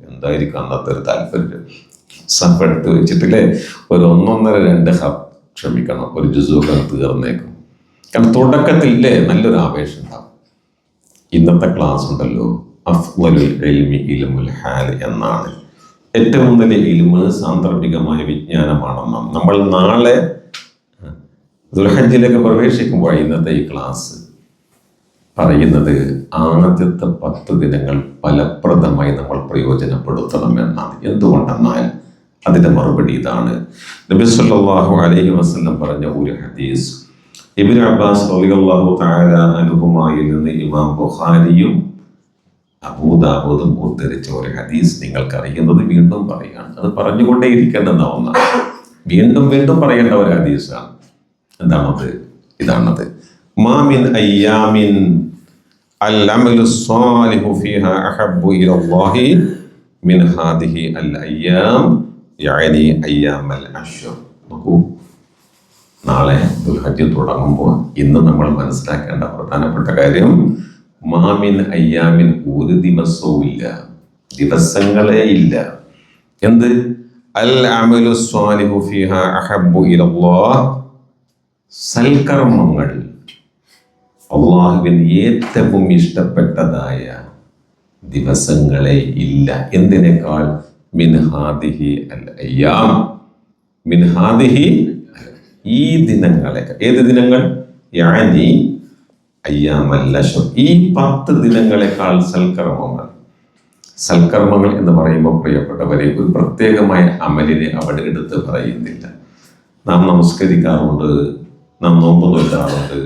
എന്തായിരിക്കും അന്നത്തെ ഒരു താല്പര്യം? സപ്പെടുത്ത് വെച്ചിട്ടില്ലേ, ഒരു 1-1.5 ക്ഷമിക്കണം, ഒരു ജുസൂഖ് തീർന്നേക്കും. കാരണം തുടക്കത്തില്ലേ നല്ലൊരു ആവേശം ഉണ്ടാവും. ഇന്നത്തെ ക്ലാസ് ഉണ്ടല്ലോ, അഫ്ളലുൽ ഇൽമി ഇൽമുൽ ഹാൽ എന്നാണ്. ഏറ്റവും വലിയ ഇൽമ് സാന്ദർഭികമായ വിജ്ഞാനമാണെന്ന് നമ്മൾ നാളെ ദുൽഹജ്ജിലേക്ക് പ്രവേശിക്കുമ്പോൾ ഇന്നത്തെ ഈ ക്ലാസ് പറയുന്നത് ആദ്യത്തെ 10 ദിനങ്ങൾ ഫലപ്രദമായി നമ്മൾ പ്രയോജനപ്പെടുത്തണം എന്നാണ്. എന്തുകൊണ്ടെന്നാൽ അതിന്റെ മറുപടി ഇതാണ്. നബി സല്ലല്ലാഹു അലൈഹി വസല്ലം പറഞ്ഞ ഒരു ഹദീസ് ഇബ്നു അബ്ബാസ് റളിയല്ലാഹു തആല അൻഹുമായിൽ നിന്ന് ഇമാം ബുഖാരിയും അബൂദാവൂദും ഉദ്ധരിച്ച ഒരു ഹദീസ് നിങ്ങൾക്കറിയുന്നത് വീണ്ടും പറയുകയാണ്. അത് പറഞ്ഞുകൊണ്ടേ ഇരിക്കേണ്ടുന്ന ഒന്നാണ്, വീണ്ടും വീണ്ടും പറയേണ്ട ഒരു ഹദീസാണ്. എന്താണത്? ഇതാണത്. മാ മിൻ അയ്യാമിൻ അൽ അമലു സ്വാലിഹു ഫീഹാ അഹബ്ബു ഇലല്ലാഹി മിൻ ഹാദിഹി അൽ അയ്യാം യഅനി അയ്യാമൽ അശ്ർ. നോക്കൂ, നാളെ ദുൽഹജ്ജ് തുടങ്ങുമ്പോൾ ഇന്ന് നമ്മൾ മനസ്സിലാക്കേണ്ട പ്രധാനപ്പെട്ട കാര്യം, മാമിൻ അയ്യാമിൻ, ഒരു ദിവസവും ഇല്ല, ദിവസങ്ങളേ ഇല്ല. എന്ത്? അൽ അമലു സ്വാലിഹു ഫീഹാ അഹബ്ബു ഇലല്ലാഹ്, സൽക്കർമ്മങ്ങൾ അല്ലാഹുവിന് ഏറ്റവും ഇഷ്ടപ്പെട്ടതായ ദിവസങ്ങളെ ഇല്ല. എന്തിനേക്കാൾ? മിൻ ഹാദിഹി അൽ അയ്യാം, മിൻ ഹാദിഹി, ഈ ദിനങ്ങളെ. ഏത് ദിനങ്ങൾ? യാനി അയ്യാമൽ അശ്ർ, ഈ 10 ദിനങ്ങളെക്കാൾ സൽക്കർമ്മങ്ങൾ. സൽക്കർമ്മങ്ങൾ എന്ന് പറയുമ്പോൾ പ്രിയപ്പെട്ടവരെ, ഒരു പ്രത്യേകമായ അമലിനെ അവിടെ എടുത്ത് പറയുന്നില്ല. നാം നമസ്കരിക്കാറുണ്ട്, നാം നോമ്പ് നോക്കാറുണ്ട്,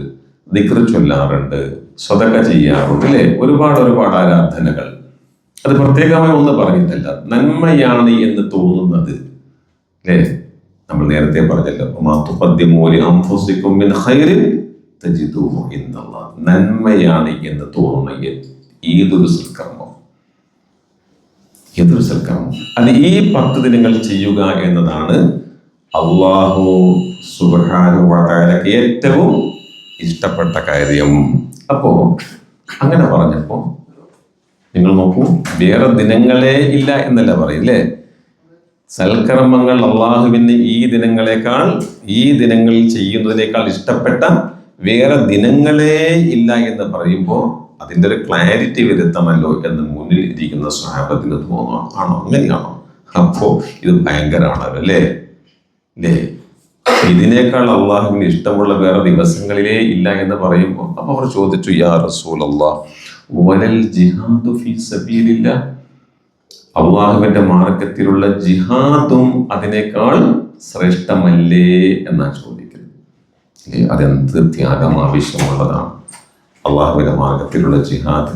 ദിക്ർ ചൊല്ലാറുണ്ട്, സ്വതക്ക ചെയ്യാറുണ്ട്, അല്ലേ? ഒരുപാട് ആരാധനകൾ. അത് പ്രത്യേകമായി ഒന്ന് പറഞ്ഞിട്ടല്ല, നന്മയാണ് എന്ന് തോന്നുന്നത്, അല്ലേ? നമ്മൾ നേരത്തെ പറഞ്ഞല്ലോ, നന്മയാണ് എന്ന് തോന്നുന്ന ഏതൊരു സൽക്കർമ്മം, അത് ഈ 10 ദിനങ്ങൾ ചെയ്യുക എന്നതാണ് അല്ലാഹു സുബ്ഹാനഹു വ തആലക്ക് ഏറ്റവും ഇഷ്ടപ്പെട്ട കാര്യം. അപ്പോ അങ്ങനെ പറഞ്ഞപ്പോ നിങ്ങൾ നോക്കൂ, വേറെ ദിനങ്ങളേ ഇല്ല എന്നല്ല പറയില്ലേ? സൽക്കർമ്മങ്ങൾ അള്ളാഹുവിന് ഈ ദിനങ്ങളെക്കാൾ, ഈ ദിനങ്ങളിൽ ചെയ്യുന്നതിനേക്കാൾ ഇഷ്ടപ്പെട്ട വേറെ ദിനങ്ങളേ ഇല്ല എന്ന് പറയുമ്പോൾ അതിൻ്റെ ഒരു ക്ലാരിറ്റി വരുത്തമല്ലോ എന്ന് മുന്നിൽ ഇരിക്കുന്ന സ്വഹാബത്തിന് തോന്നുന്നു. ആണോ? അങ്ങനെയാണോ? അപ്പോ ഇത് ഭയങ്കരമാണല്ലോ, അല്ലേ? ഇതിനേക്കാൾ അള്ളാഹുവിന് ഇഷ്ടമുള്ള വേറെ ദിവസങ്ങളിലേ ഇല്ല എന്ന് പറയുമ്പോൾ അപ്പൊ അവർ ചോദിച്ചു, യാ റസൂലല്ലാഹ് വലൽ ജിഹാദു ഫീ സബീലില്ലാഹ്, അള്ളാഹുവിന്റെ മാർഗത്തിലുള്ള ജിഹാദും അതിനേക്കാൾ ശ്രേഷ്ഠമല്ലേ എന്നാ ചോദിക്കുന്നത്. അതെന്ത് ത്യാഗം ആവശ്യമുള്ളതാണ് അള്ളാഹുവിന്റെ മാർഗത്തിലുള്ള ജിഹാദ്.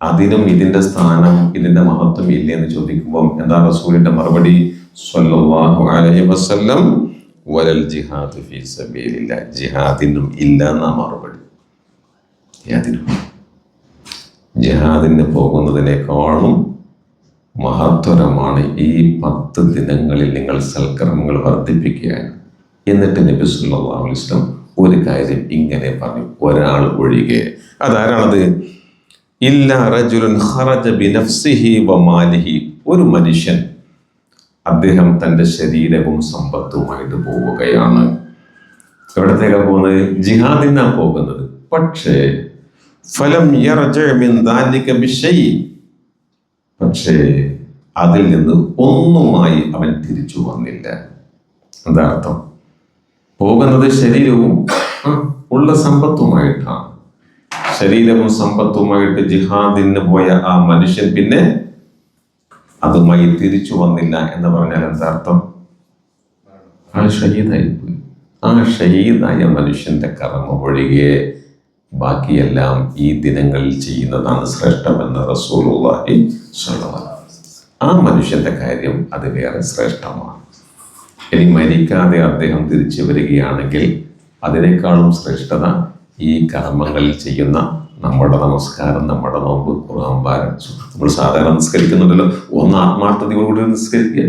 അതിനും ഇതിന്റെ സ്ഥാനം, ഇതിന്റെ മഹത്വം ഇല്ലേ എന്ന് ചോദിക്കുമ്പോൾ എന്താ റസൂലിന്റെ മറുപടി? സ്വല്ലല്ലാഹു അലൈഹി വസല്ലം വലൽ ജിഹാദു ഫീ സബീലില്ലാഹ്, ജിഹാദിനും ഇല്ല എന്നാ മറുപടി. ജിഹാദിന് പോകുന്നതിനേക്കാളും മഹത്വരമാണ് ഈ 10 ദിനങ്ങളിൽ നിങ്ങൾ സൽക്കർമ്മങ്ങൾ വർദ്ധിപ്പിക്കുക. എന്നിട്ട് നബി സല്ലല്ലാഹു അലൈഹി വസല്ലം ഒരു കാര്യം ഇങ്ങനെ പറഞ്ഞു, ഒരാൾ ഒഴികെ. അതാരാണത്? ഇല്ലാ റജുലുൻ ഖറജ ബിനഫ്സിഹി വമാലിഹി, ഒരു മനുഷ്യൻ അദ്ദേഹം തൻ്റെ ശരീരവും സമ്പത്തുമായിട്ട് പോവുകയാണ്. എവിടത്തേക്കാണ് പോകുന്നത്? ജിഹാദിനാണ് പോകുന്നത്. പക്ഷേ ഫലം യർജഅ മിൻ ദാലിക ബിശൈ, പക്ഷേ അതിൽ നിന്ന് ഒന്നുമായി അവൻ തിരിച്ചു വന്നില്ല. എന്താ അർത്ഥം? പോകുന്നത് ശരീരവും ഉള്ള സമ്പത്തുമായിട്ടാണ്. ശരീരവും സമ്പത്തുമായിട്ട് ജിഹാദിന് പോയ ആ മനുഷ്യൻ പിന്നെ അതുമായി തിരിച്ചു വന്നില്ല എന്ന് പറഞ്ഞാൽ എന്താ അർത്ഥം? ആൾ ഷഹീദായി പോയി. ആ ഷഹീദായ മനുഷ്യന്റെ കർമ്മം ഒഴികെ ബാക്കിയെല്ലാം ഈ ദിനങ്ങളിൽ ചെയ്യുന്നതാണ് ശ്രേഷ്ഠമെന്ന് റസൂലുള്ളാഹി സ്വല്ലല്ലാഹു അലൈഹി വസല്ലം. ആ മനുഷ്യന്റെ കാര്യം അത് വേറെ ശ്രേഷ്ഠമാണ്. ഇനി മരിക്കാതെ അദ്ദേഹം തിരിച്ചു വരികയാണെങ്കിൽ അതിനേക്കാളും ശ്രേഷ്ഠത ഈ കർമ്മങ്ങളിൽ ചെയ്യുന്ന നമ്മുടെ നമസ്കാരം, നമ്മുടെ നോമ്പ്, ഖുർആൻ പാരായണം. നമ്മൾ സാധാരണ നിസ്കരിക്കുന്നുണ്ടല്ലോ, ഒന്ന് ആത്മാർത്ഥതയോടുകൂടി നിസ്കരിക്കുക.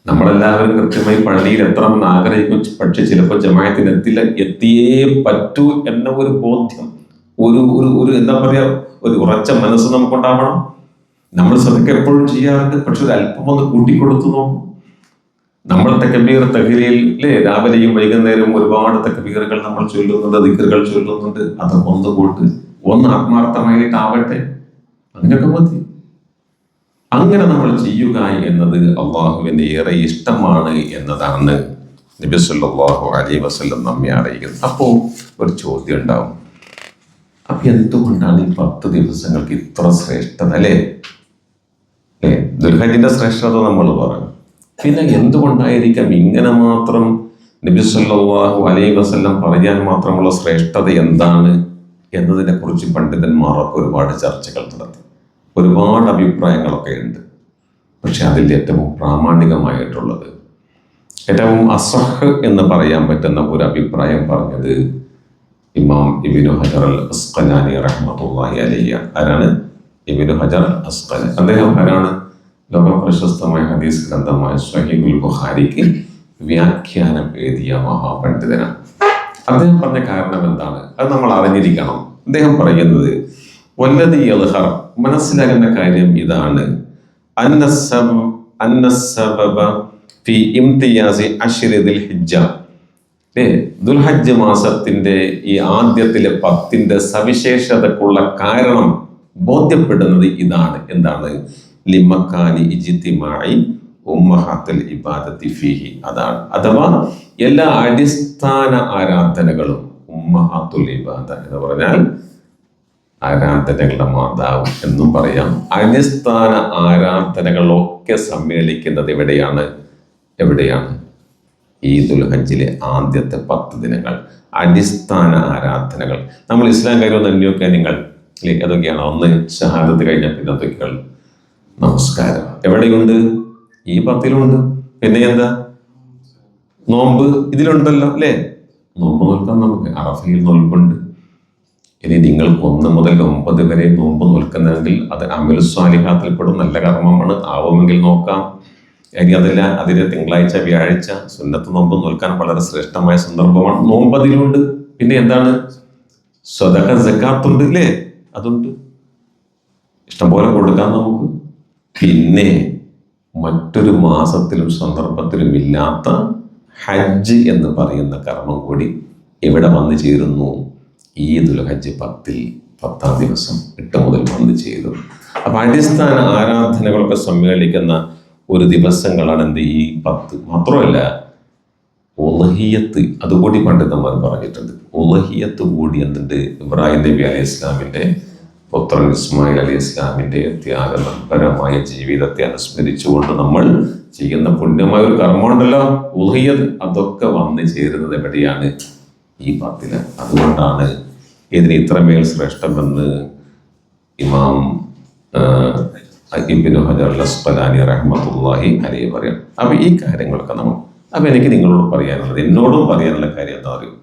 നമ്മളെല്ലാവരും കൃത്യമായി പള്ളിയിൽ എത്തണമെന്ന് ആഗ്രഹിക്കും, പക്ഷെ ചിലപ്പോൾ ജമാഅത്തിന് എത്തിയേ പറ്റൂ എന്ന ഒരു ബോധ്യം, ഒരു എന്താ പറയാ, ഒരു ഉറച്ച മനസ്സ് നമുക്കുണ്ടാവണം. നമ്മൾ സദക്ക എപ്പോഴും ചെയ്യാറുണ്ട്, പക്ഷെ ഒരു അല്പം ഒന്ന് കൂട്ടിക്കൊടുത്തു നോക്കും. നമ്മൾ തക്ബീർ തഹ്ലീലിലെ രാവിലെയും വൈകുന്നേരവും ഒരുപാട് തക്ബീറുകൾ നമ്മൾ ചൊല്ലുന്നുണ്ട്, ദിക്റുകൾ ചൊല്ലുന്നുണ്ട്. അതൊക്കെ ഒന്ന് കൂട്ട്, ഒന്ന് ആത്മാർത്ഥമായിട്ടാവട്ടെ, അങ്ങനെയൊക്കെ മതി. അങ്ങനെ നമ്മൾ ചെയ്യുക എന്നത് അള്ളാഹുവിന് ഏറെ ഇഷ്ടമാണ് എന്നതാണ് നബി സല്ലല്ലാഹു അലൈഹി വസല്ലം നമ്മെ അറിയിക്കുന്നത്. അപ്പോൾ ഒരു ചോദ്യം ഉണ്ടാവും, അപ്പൊ എന്തുകൊണ്ടാണ് ഈ 10 ദിവസങ്ങൾക്ക് ഇത്ര ശ്രേഷ്ഠത? അല്ലേ? ദുൽഹജ്ജിന്റെ ശ്രേഷ്ഠത നമ്മൾ പറഞ്ഞു. പിന്നെ എന്തുകൊണ്ടായിരിക്കാം ഇങ്ങനെ മാത്രം നബി സല്ലല്ലാഹു അലൈഹി വസല്ലം പറയാൻ മാത്രമുള്ള ശ്രേഷ്ഠത എന്താണ് എന്നതിനെ കുറിച്ച് പണ്ഡിതന്മാരൊക്കെ ഒരുപാട് ചർച്ചകൾ നടത്തി, ഒരുപാട് അഭിപ്രായങ്ങളൊക്കെ ഉണ്ട്. പക്ഷെ അതിൽ ഏറ്റവും പ്രാമാണികമായിട്ടുള്ളത്, ഏറ്റവും അസഹ് എന്ന് പറയാൻ പറ്റുന്ന ഒരു അഭിപ്രായം പറഞ്ഞത് ഇമാം ഇബ്നു ഹജർ അൽ അസ്ഖലാനി റഹ്മത്തുള്ളാഹി അലൈഹി. ആരാണ് ഇബ്നു ഹജർ അസ്ഖലാനി? അദ്ദേഹം ആരാണ്? ലോക പ്രശസ്തമായ ഹദീസ് ഗ്രന്ഥമായ സ്വഹീഹുൽ ബുഖാരിക്ക് വ്യാഖ്യാനം എഴുതിയ മഹാപണ്ഡിതനാണ്. അദ്ദേഹം പറഞ്ഞ കാരണം എന്താണ് അത് നമ്മൾ അറിഞ്ഞിരിക്കണം. അദ്ദേഹം പറയുന്നത് വല്ലദി യദ്ഹർ, മനസ്സിലാകുന്ന കാര്യം ഇതാണ്, അന്നസ്സബബ ഫി ഇംതിയാസി അശ്രി ദുൽഹിജ്ജ, ദുൽഹജ്ജ് മാസത്തിന്റെ ഈ ആദ്യത്തിലെ 10ന്റെ സവിശേഷതക്കുള്ള കാരണം ബോധ്യപ്പെടുന്നത് ഇതാണ്. എന്താണ്? ലിമക്കാനി ഇജ്തിമാഇ ഉമ്മഹാത്തുൽ ഇബാദത്തി ഫീഹി, അതാണ്. അഥവാ എല്ലാ അടിസ്ഥാന ആരാധനകളും, ഉമ്മഹാത്തുൽ ഇബാദ എന്ന് പറഞ്ഞാൽ ആരാധനകളുടെ മാതാവ് എന്നും പറയാം. അടിസ്ഥാന ആരാധനകളൊക്കെ സമ്മേളിക്കുന്നത് എവിടെയാണ്? ഈ ദുൽഹജ്ജിലെ ആദ്യത്തെ 10 ദിനങ്ങൾ അടിസ്ഥാന ആരാധനകൾ. നമ്മൾ ഇസ്ലാം കാര്യം തന്നെയൊക്കെ നിങ്ങൾ അതൊക്കെയാണ്. ഒന്ന് ഷഹാദത്ത് കഴിഞ്ഞാൽ പിന്നെ അതൊക്കെ നമസ്കാരം എവിടെയുണ്ട്? ഈ 10ലുണ്ട്. പിന്നെ എന്താ? നോമ്പ് ഇതിലുണ്ടല്ലോ അല്ലേ? നോമ്പ് നോൽക്കാൻ നമുക്ക് അറഫയിൽ നോൽപ്പുണ്ട്. ഇനി നിങ്ങൾക്ക് 1 മുതൽ 9 വരെ നോമ്പ് നോൽക്കുന്നെങ്കിൽ അത് അമലു സ്വാലിഹാത്തിൽപ്പെടും, നല്ല കർമ്മമാണ്, ആവുമെങ്കിൽ നോക്കാം. ഇനി അതല്ല, അതിന് തിങ്കളാഴ്ച വ്യാഴാഴ്ച സുന്നത്ത് നോമ്പ് നോൽക്കാൻ വളരെ ശ്രേഷ്ഠമായ സന്ദർഭമാണ്. നോമ്പ് അതിലുണ്ട്. പിന്നെ എന്താണ്? സ്വതക സക്കാത്തുണ്ട് ഇല്ലേ? അതുണ്ട്, ഇഷ്ടംപോലെ കൊടുക്കാം നമുക്ക്. പിന്നെ മറ്റൊരു മാസത്തിലും സന്ദർഭത്തിലും ഇല്ലാത്ത ഹജ്ജ് എന്ന് പറയുന്ന കർമ്മം കൂടി ഇവിടെ വന്നു ചേരുന്നു. ഈ ദുൽഹജ്ജ് 10ാം ദിവസം 8 മുതൽ വന്നു ചെയ്തു. അപ്പൊ അടിസ്ഥാന ആരാധനകളൊക്കെ സമ്മേളിക്കുന്ന ഒരു ദിവസങ്ങളാണ് എന്ത്? ഈ 10. മാത്രമല്ല ഉളഹിയത്ത്, അതുകൂടി പണ്ഡിതന്മാർ പറഞ്ഞിട്ടുണ്ട്. ഉളഹിയത്ത് കൂടി എന്തുണ്ട്? ഇബ്രാഹിം നബി അലൈഹി ഇസ്ലാമിന്റെ പുത്രൻ ഇസ്മായിൽ അലൈഹി ഇസ്ലാമിന്റെ ത്യാഗനിർഭരമായ ജീവിതത്തെ അനുസ്മരിച്ചുകൊണ്ട് നമ്മൾ ചെയ്യുന്ന പുണ്യമായ ഒരു കർമ്മമുണ്ടല്ലോ, ഉളഹിയത്ത്. അതൊക്കെ വന്നു ചേരുന്നത് എവിടെയാണ്? ഈ 10ല്. അതുകൊണ്ടാണ് ഇതിന് ഇത്രമേൽ ശ്രേഷ്ഠമെന്ന് ഇമാം ഇബ്നു ഹജർ അൽ അസ്ഖലാനി റഹ്മത്തുള്ളാഹി അലൈഹി പറയാം. അപ്പൊ ഈ കാര്യങ്ങളൊക്കെ അപ്പൊ എനിക്ക് നിങ്ങളോട് പറയാനുള്ളത്, എന്നോടും പറയാനുള്ള കാര്യം എന്താ അറിയും?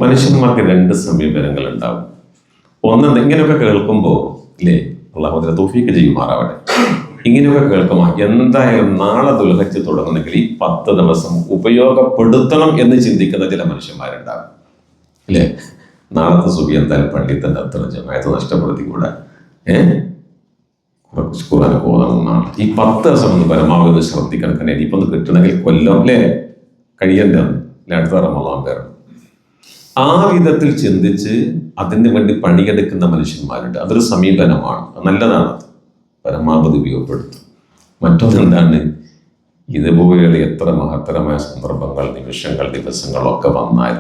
മനുഷ്യന്മാർക്ക് 2 സമീപനങ്ങൾ ഉണ്ടാവും. ഒന്ന്, ഇങ്ങനെയൊക്കെ കേൾക്കുമ്പോൾ ഇല്ലേ, അള്ളാഹു അതിനെ തൗഫീഖ് ചെയ്യുമാറാവട്ടെ, ഇങ്ങനെയൊക്കെ കേൾക്കുമ്പോൾ എന്തായാലും നാളെ ദുൽഹജ്ജ് തുടങ്ങണമെങ്കിൽ ഈ 10 ദിവസം ഉപയോഗപ്പെടുത്തണം എന്ന് ചിന്തിക്കുന്ന ചില മനുഷ്യന്മാരുണ്ടാകും അല്ലേ? നാളത്തെ സുബി എന്തായാലും പള്ളിയിൽ തന്നെ അത്ര ജമാഅത്ത് നഷ്ടപ്പെടുത്തിക്കൂടാ, ഖുർആനൊക്കെ ഓതണമെന്നാണ്. ഈ 10 ദിവസം ഒന്ന് പരമാവധി ശ്രദ്ധിക്കണം. ഇനിയിപ്പോൾ ഒന്ന് കിട്ടണമെങ്കിൽ കൊല്ലം അല്ലേ കഴിയണ്ടേ, അടുത്ത റമളാൻ വരണം. ആ വിധത്തിൽ ചിന്തിച്ച് അതിന് വേണ്ടി പണിയെടുക്കുന്ന മനുഷ്യന്മാരുണ്ട്. അതൊരു സമീപനമാണ്, നല്ലതാണ്, പരമാവധി ഉപയോഗപ്പെടുത്തും. മറ്റൊന്നെന്താണ്? ഇതുപോലെ എത്ര മഹത്തരമായ സന്ദർഭങ്ങൾ, നിമിഷങ്ങൾ, ദിവസങ്ങളൊക്കെ വന്നാൽ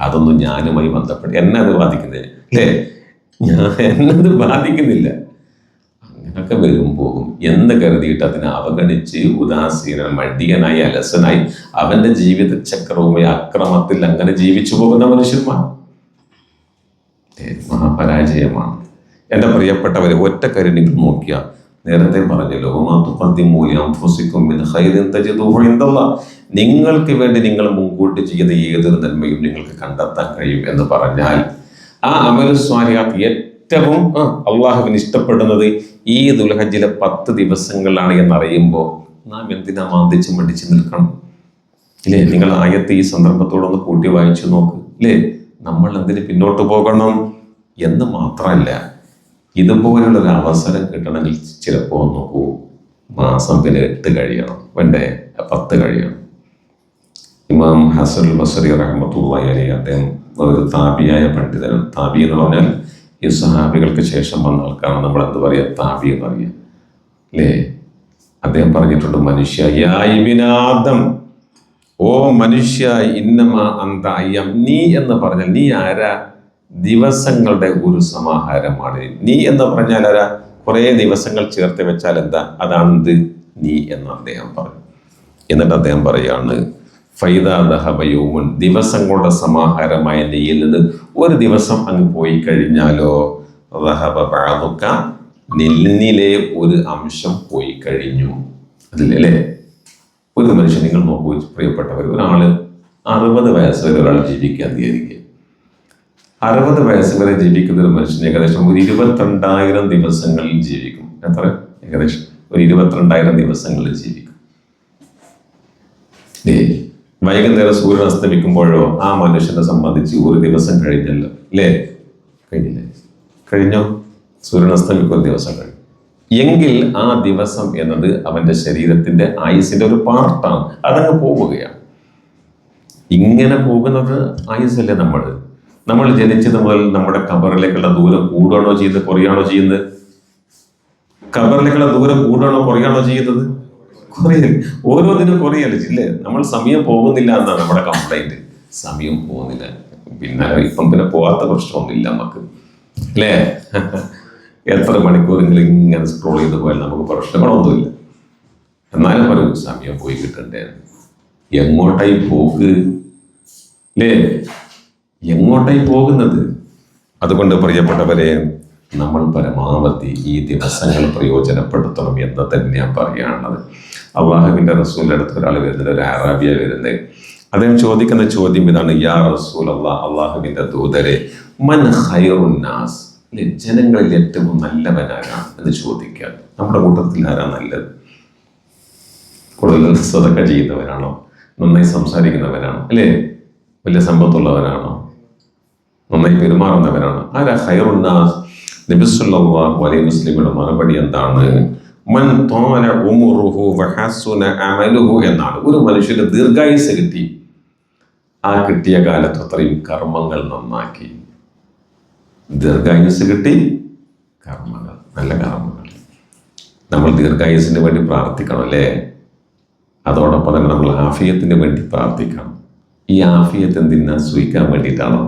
അതൊന്നും ഞാനുമായി ബന്ധപ്പെട്ട് എന്നെ അത് ബാധിക്കുന്നില്ല അല്ലേ? എന്നത് ബാധിക്കുന്നില്ല. അങ്ങനൊക്കെ വരും പോകും എന്ന് കരുതിയിട്ട് അതിനെ അവഗണിച്ച് ഉദാസീന മടിയനായി അലസനായി അവന്റെ ജീവിത ചക്രവുമായി അക്രമത്തിൽ അങ്ങനെ ജീവിച്ചു പോകുന്ന മനുഷ്യന്മാർ മഹാപരാജയമാണ്. എൻ്റെ പ്രിയപ്പെട്ടവരെ, ഒറ്റ കാര്യം നിങ്ങൾ നോക്കിയാൽ, നേരത്തെ പറഞ്ഞല്ലോ, നിങ്ങൾക്ക് വേണ്ടി നിങ്ങൾ മുൻകൂട്ടി ചെയ്യുന്ന ഏതൊരു നന്മയും നിങ്ങൾക്ക് കണ്ടെത്താൻ കഴിയും എന്ന് പറഞ്ഞാൽ, ആ അമലു സ്വാലിഹാത്ത് ഏറ്റവും അള്ളാഹുവിന് ഇഷ്ടപ്പെടുന്നത് ഈ ദുൽഹജ്ജിലെ 10 ദിവസങ്ങളാണ് എന്നറിയുമ്പോൾ നാം എന്തിനാ മാന്തിച്ച് മടിച്ചു നിൽക്കണം ഇല്ലേ? നിങ്ങൾ ആയത്ത് ഈ സന്ദർഭത്തോടൊന്ന് കൂട്ടി വായിച്ചു നോക്ക് ഇല്ലേ? നമ്മൾ എന്തിന് പിന്നോട്ട് പോകണം എന്ന് മാത്രമല്ല, ഇതുപോലുള്ളൊരു അവസരം കിട്ടണമെങ്കിൽ ചിലപ്പോൾ നോക്കൂ, മാസം പിന്നെ 8 കഴിയണം, വേണ്ടേ? 10 കഴിയണം. ഇമാം ഹസൻ ബസരി റഹ്മത്തുള്ളാഹി അലൈഹി, അദ്ദേഹം ഒരു താബിയായ പണ്ഡിതനാണ്. താബി എന്ന് പറഞ്ഞാൽ ഈ സഹാബികൾക്ക് ശേഷം വന്ന ആൾക്കാണ് നമ്മൾ എന്ത് പറയുക, താബി എന്ന് പറയുക അല്ലേ? അദ്ദേഹം പറഞ്ഞിട്ടുണ്ട്, മനുഷ്യ യാ ഇബ്ന ആദം, ഓ മനുഷ്യ, ഇന്നമാ അന്ത അയ്യം, നീ എന്ന് പറഞ്ഞാൽ നീ ആരാ? ദിവസങ്ങളുടെ ഒരു സമാഹാരമാണ്. നീ എന്ന് പറഞ്ഞാൽ ആരാ? കുറേ ദിവസങ്ങൾ ചേർത്ത് വെച്ചാൽ എന്താ? അതാണ് നീ എന്ന് അദ്ദേഹം പറഞ്ഞു. എന്നിട്ട് അദ്ദേഹം പറയാണ്, ഫൈദാ ദഹബ യൗമുൻ, ദിവസങ്ങളുടെ സമാഹാരമായ നീയിൽ നിന്ന് ഒരു ദിവസം അങ്ങ് പോയി കഴിഞ്ഞാലോ, ദഹബ ബഅദുക, നിന്നിലെ ഒരു അംശം പോയി കഴിഞ്ഞു. അതിലല്ലേ ഒരു മനുഷ്യൻ, നിങ്ങൾ നോക്കൂ പ്രിയപ്പെട്ടവർ, ഒരാള് 60 വയസ്സ് വരെ ഒരാൾ ജീവിക്കാൻ വിചാരിക്കുക. 60 വയസ്സ് വരെ ജീവിക്കുന്ന ഒരു മനുഷ്യൻ ഏകദേശം ഒരു 22,000 ദിവസങ്ങളിൽ ജീവിക്കും. എത്ര? ഏകദേശം ഒരു 22,000 ദിവസങ്ങളിൽ ജീവിക്കും. വൈകുന്നേരം സൂര്യൻ അസ്തമിക്കുമ്പോഴോ ആ മനുഷ്യനെ സംബന്ധിച്ച് ഒരു ദിവസം കഴിഞ്ഞല്ലോ, അല്ലേ? കഴിഞ്ഞില്ലേ? കഴിഞ്ഞോ? സൂര്യൻ അസ്തമിക്കുന്ന ദിവസം കഴിഞ്ഞു എങ്കിൽ ആ ദിവസം എന്നത് അവന്റെ ശരീരത്തിന്റെ ആയുസിന്റെ ഒരു പാർട്ടാണ്. അതങ്ങ് പോവുകയാണ്. ഇങ്ങനെ പോകുന്നത് ആയുസല്ലേ? നമ്മൾ ജനിച്ചത് മുതൽ നമ്മുടെ ഖബറിലേക്കുള്ള ദൂരം കൂടുകയാണോ ചെയ്യുന്നത്, കുറയാണോ ചെയ്യുന്നത്? ഖബറിലേക്കുള്ള ദൂരം കൂടുകയാണോ കുറയാണോ ചെയ്യുന്നത്? കുറയല്ലേ? ഓരോ ദിനം കുറയല്ലേ ഇല്ലേ? നമ്മൾ സമയം പോകുന്നില്ല എന്നാണ് നമ്മുടെ കംപ്ലൈന്റ്. സമയം പോകുന്നില്ല. പിന്നെ പോകാത്ത പ്രശ്നമൊന്നുമില്ല നമുക്ക്, അല്ലേ? എത്ര മണിക്കൂറെങ്കിലും ഇങ്ങനെ സ്ക്രോൾ ചെയ്ത് പോയാൽ നമുക്ക് പ്രശ്നങ്ങളൊന്നുമില്ല. എന്നാലും പറയും സമയം പോയി കിട്ടണ്ടേ. എങ്ങോട്ടായി പോക്ക്, അല്ലേ? എങ്ങോട്ടായി പോകുന്നത്? അതുകൊണ്ട് പ്രിയപ്പെട്ടവരെ, നമ്മൾ പരമാവധി ഈ ദിവസങ്ങൾ പ്രയോജനപ്പെടുത്തണം എന്ന് തന്നെയാണ് പറയാനുള്ളത്. അള്ളാഹുവിൻ്റെ റസൂലിൻ്റെ അടുത്ത് ഒരാൾ വരുന്നത്, ഒരു അറാബിയ വരുന്നത്. അദ്ദേഹം ചോദിക്കുന്ന ചോദ്യം ഇതാണ്, യാ റസൂൽ അല്ലാഹ്, അള്ളാഹുവിൻ്റെ ദൂതരെ, മൻ ഖൈറുൻ നാസ്, അല്ലെ, ജനങ്ങളിൽ ഏറ്റവും നല്ലവനാരാണ് എന്ന് ചോദിക്കാൻ. നമ്മുടെ കൂട്ടത്തിൽ ആരാ നല്ലത്? കൂടുതൽ സ്വതക്ക ചെയ്യുന്നവരാണോ? നന്നായി സംസാരിക്കുന്നവരാണോ? അല്ലേ? വലിയ സമ്പത്തുള്ളവരാണോ? നന്നായി പെരുമാറുന്നവരാണോ? ആരാ ഖൈറുൻ നാസ്? നബി സല്ലല്ലാഹു അലൈഹി വസല്ലമയുടെ മറുപടി എന്താണ്? മൻ ത്വാല ഉംറുഹു വഹസുന അമലുഹു എന്നാണ്. ഒരു മനുഷ്യന് ദീർഘായുസ് കിട്ടി, ആ കിട്ടിയ കാലത്ത് അത്രയും കർമ്മങ്ങൾ നന്നാക്കി. ദീർഘായുസ് കിട്ടി, കർമ്മങ്ങൾ, നല്ല കർമ്മങ്ങൾ. നമ്മൾ ദീർഘായുസിന് വേണ്ടി പ്രാർത്ഥിക്കണം, അല്ലേ? അതോടൊപ്പം തന്നെ നമ്മൾ ആഫിയത്തിന് വേണ്ടി പ്രാർത്ഥിക്കണം. ഈ ആഫിയത്ത് എന്തിനാ? സൂഹിക്കാൻ വേണ്ടിയിട്ടാണോ?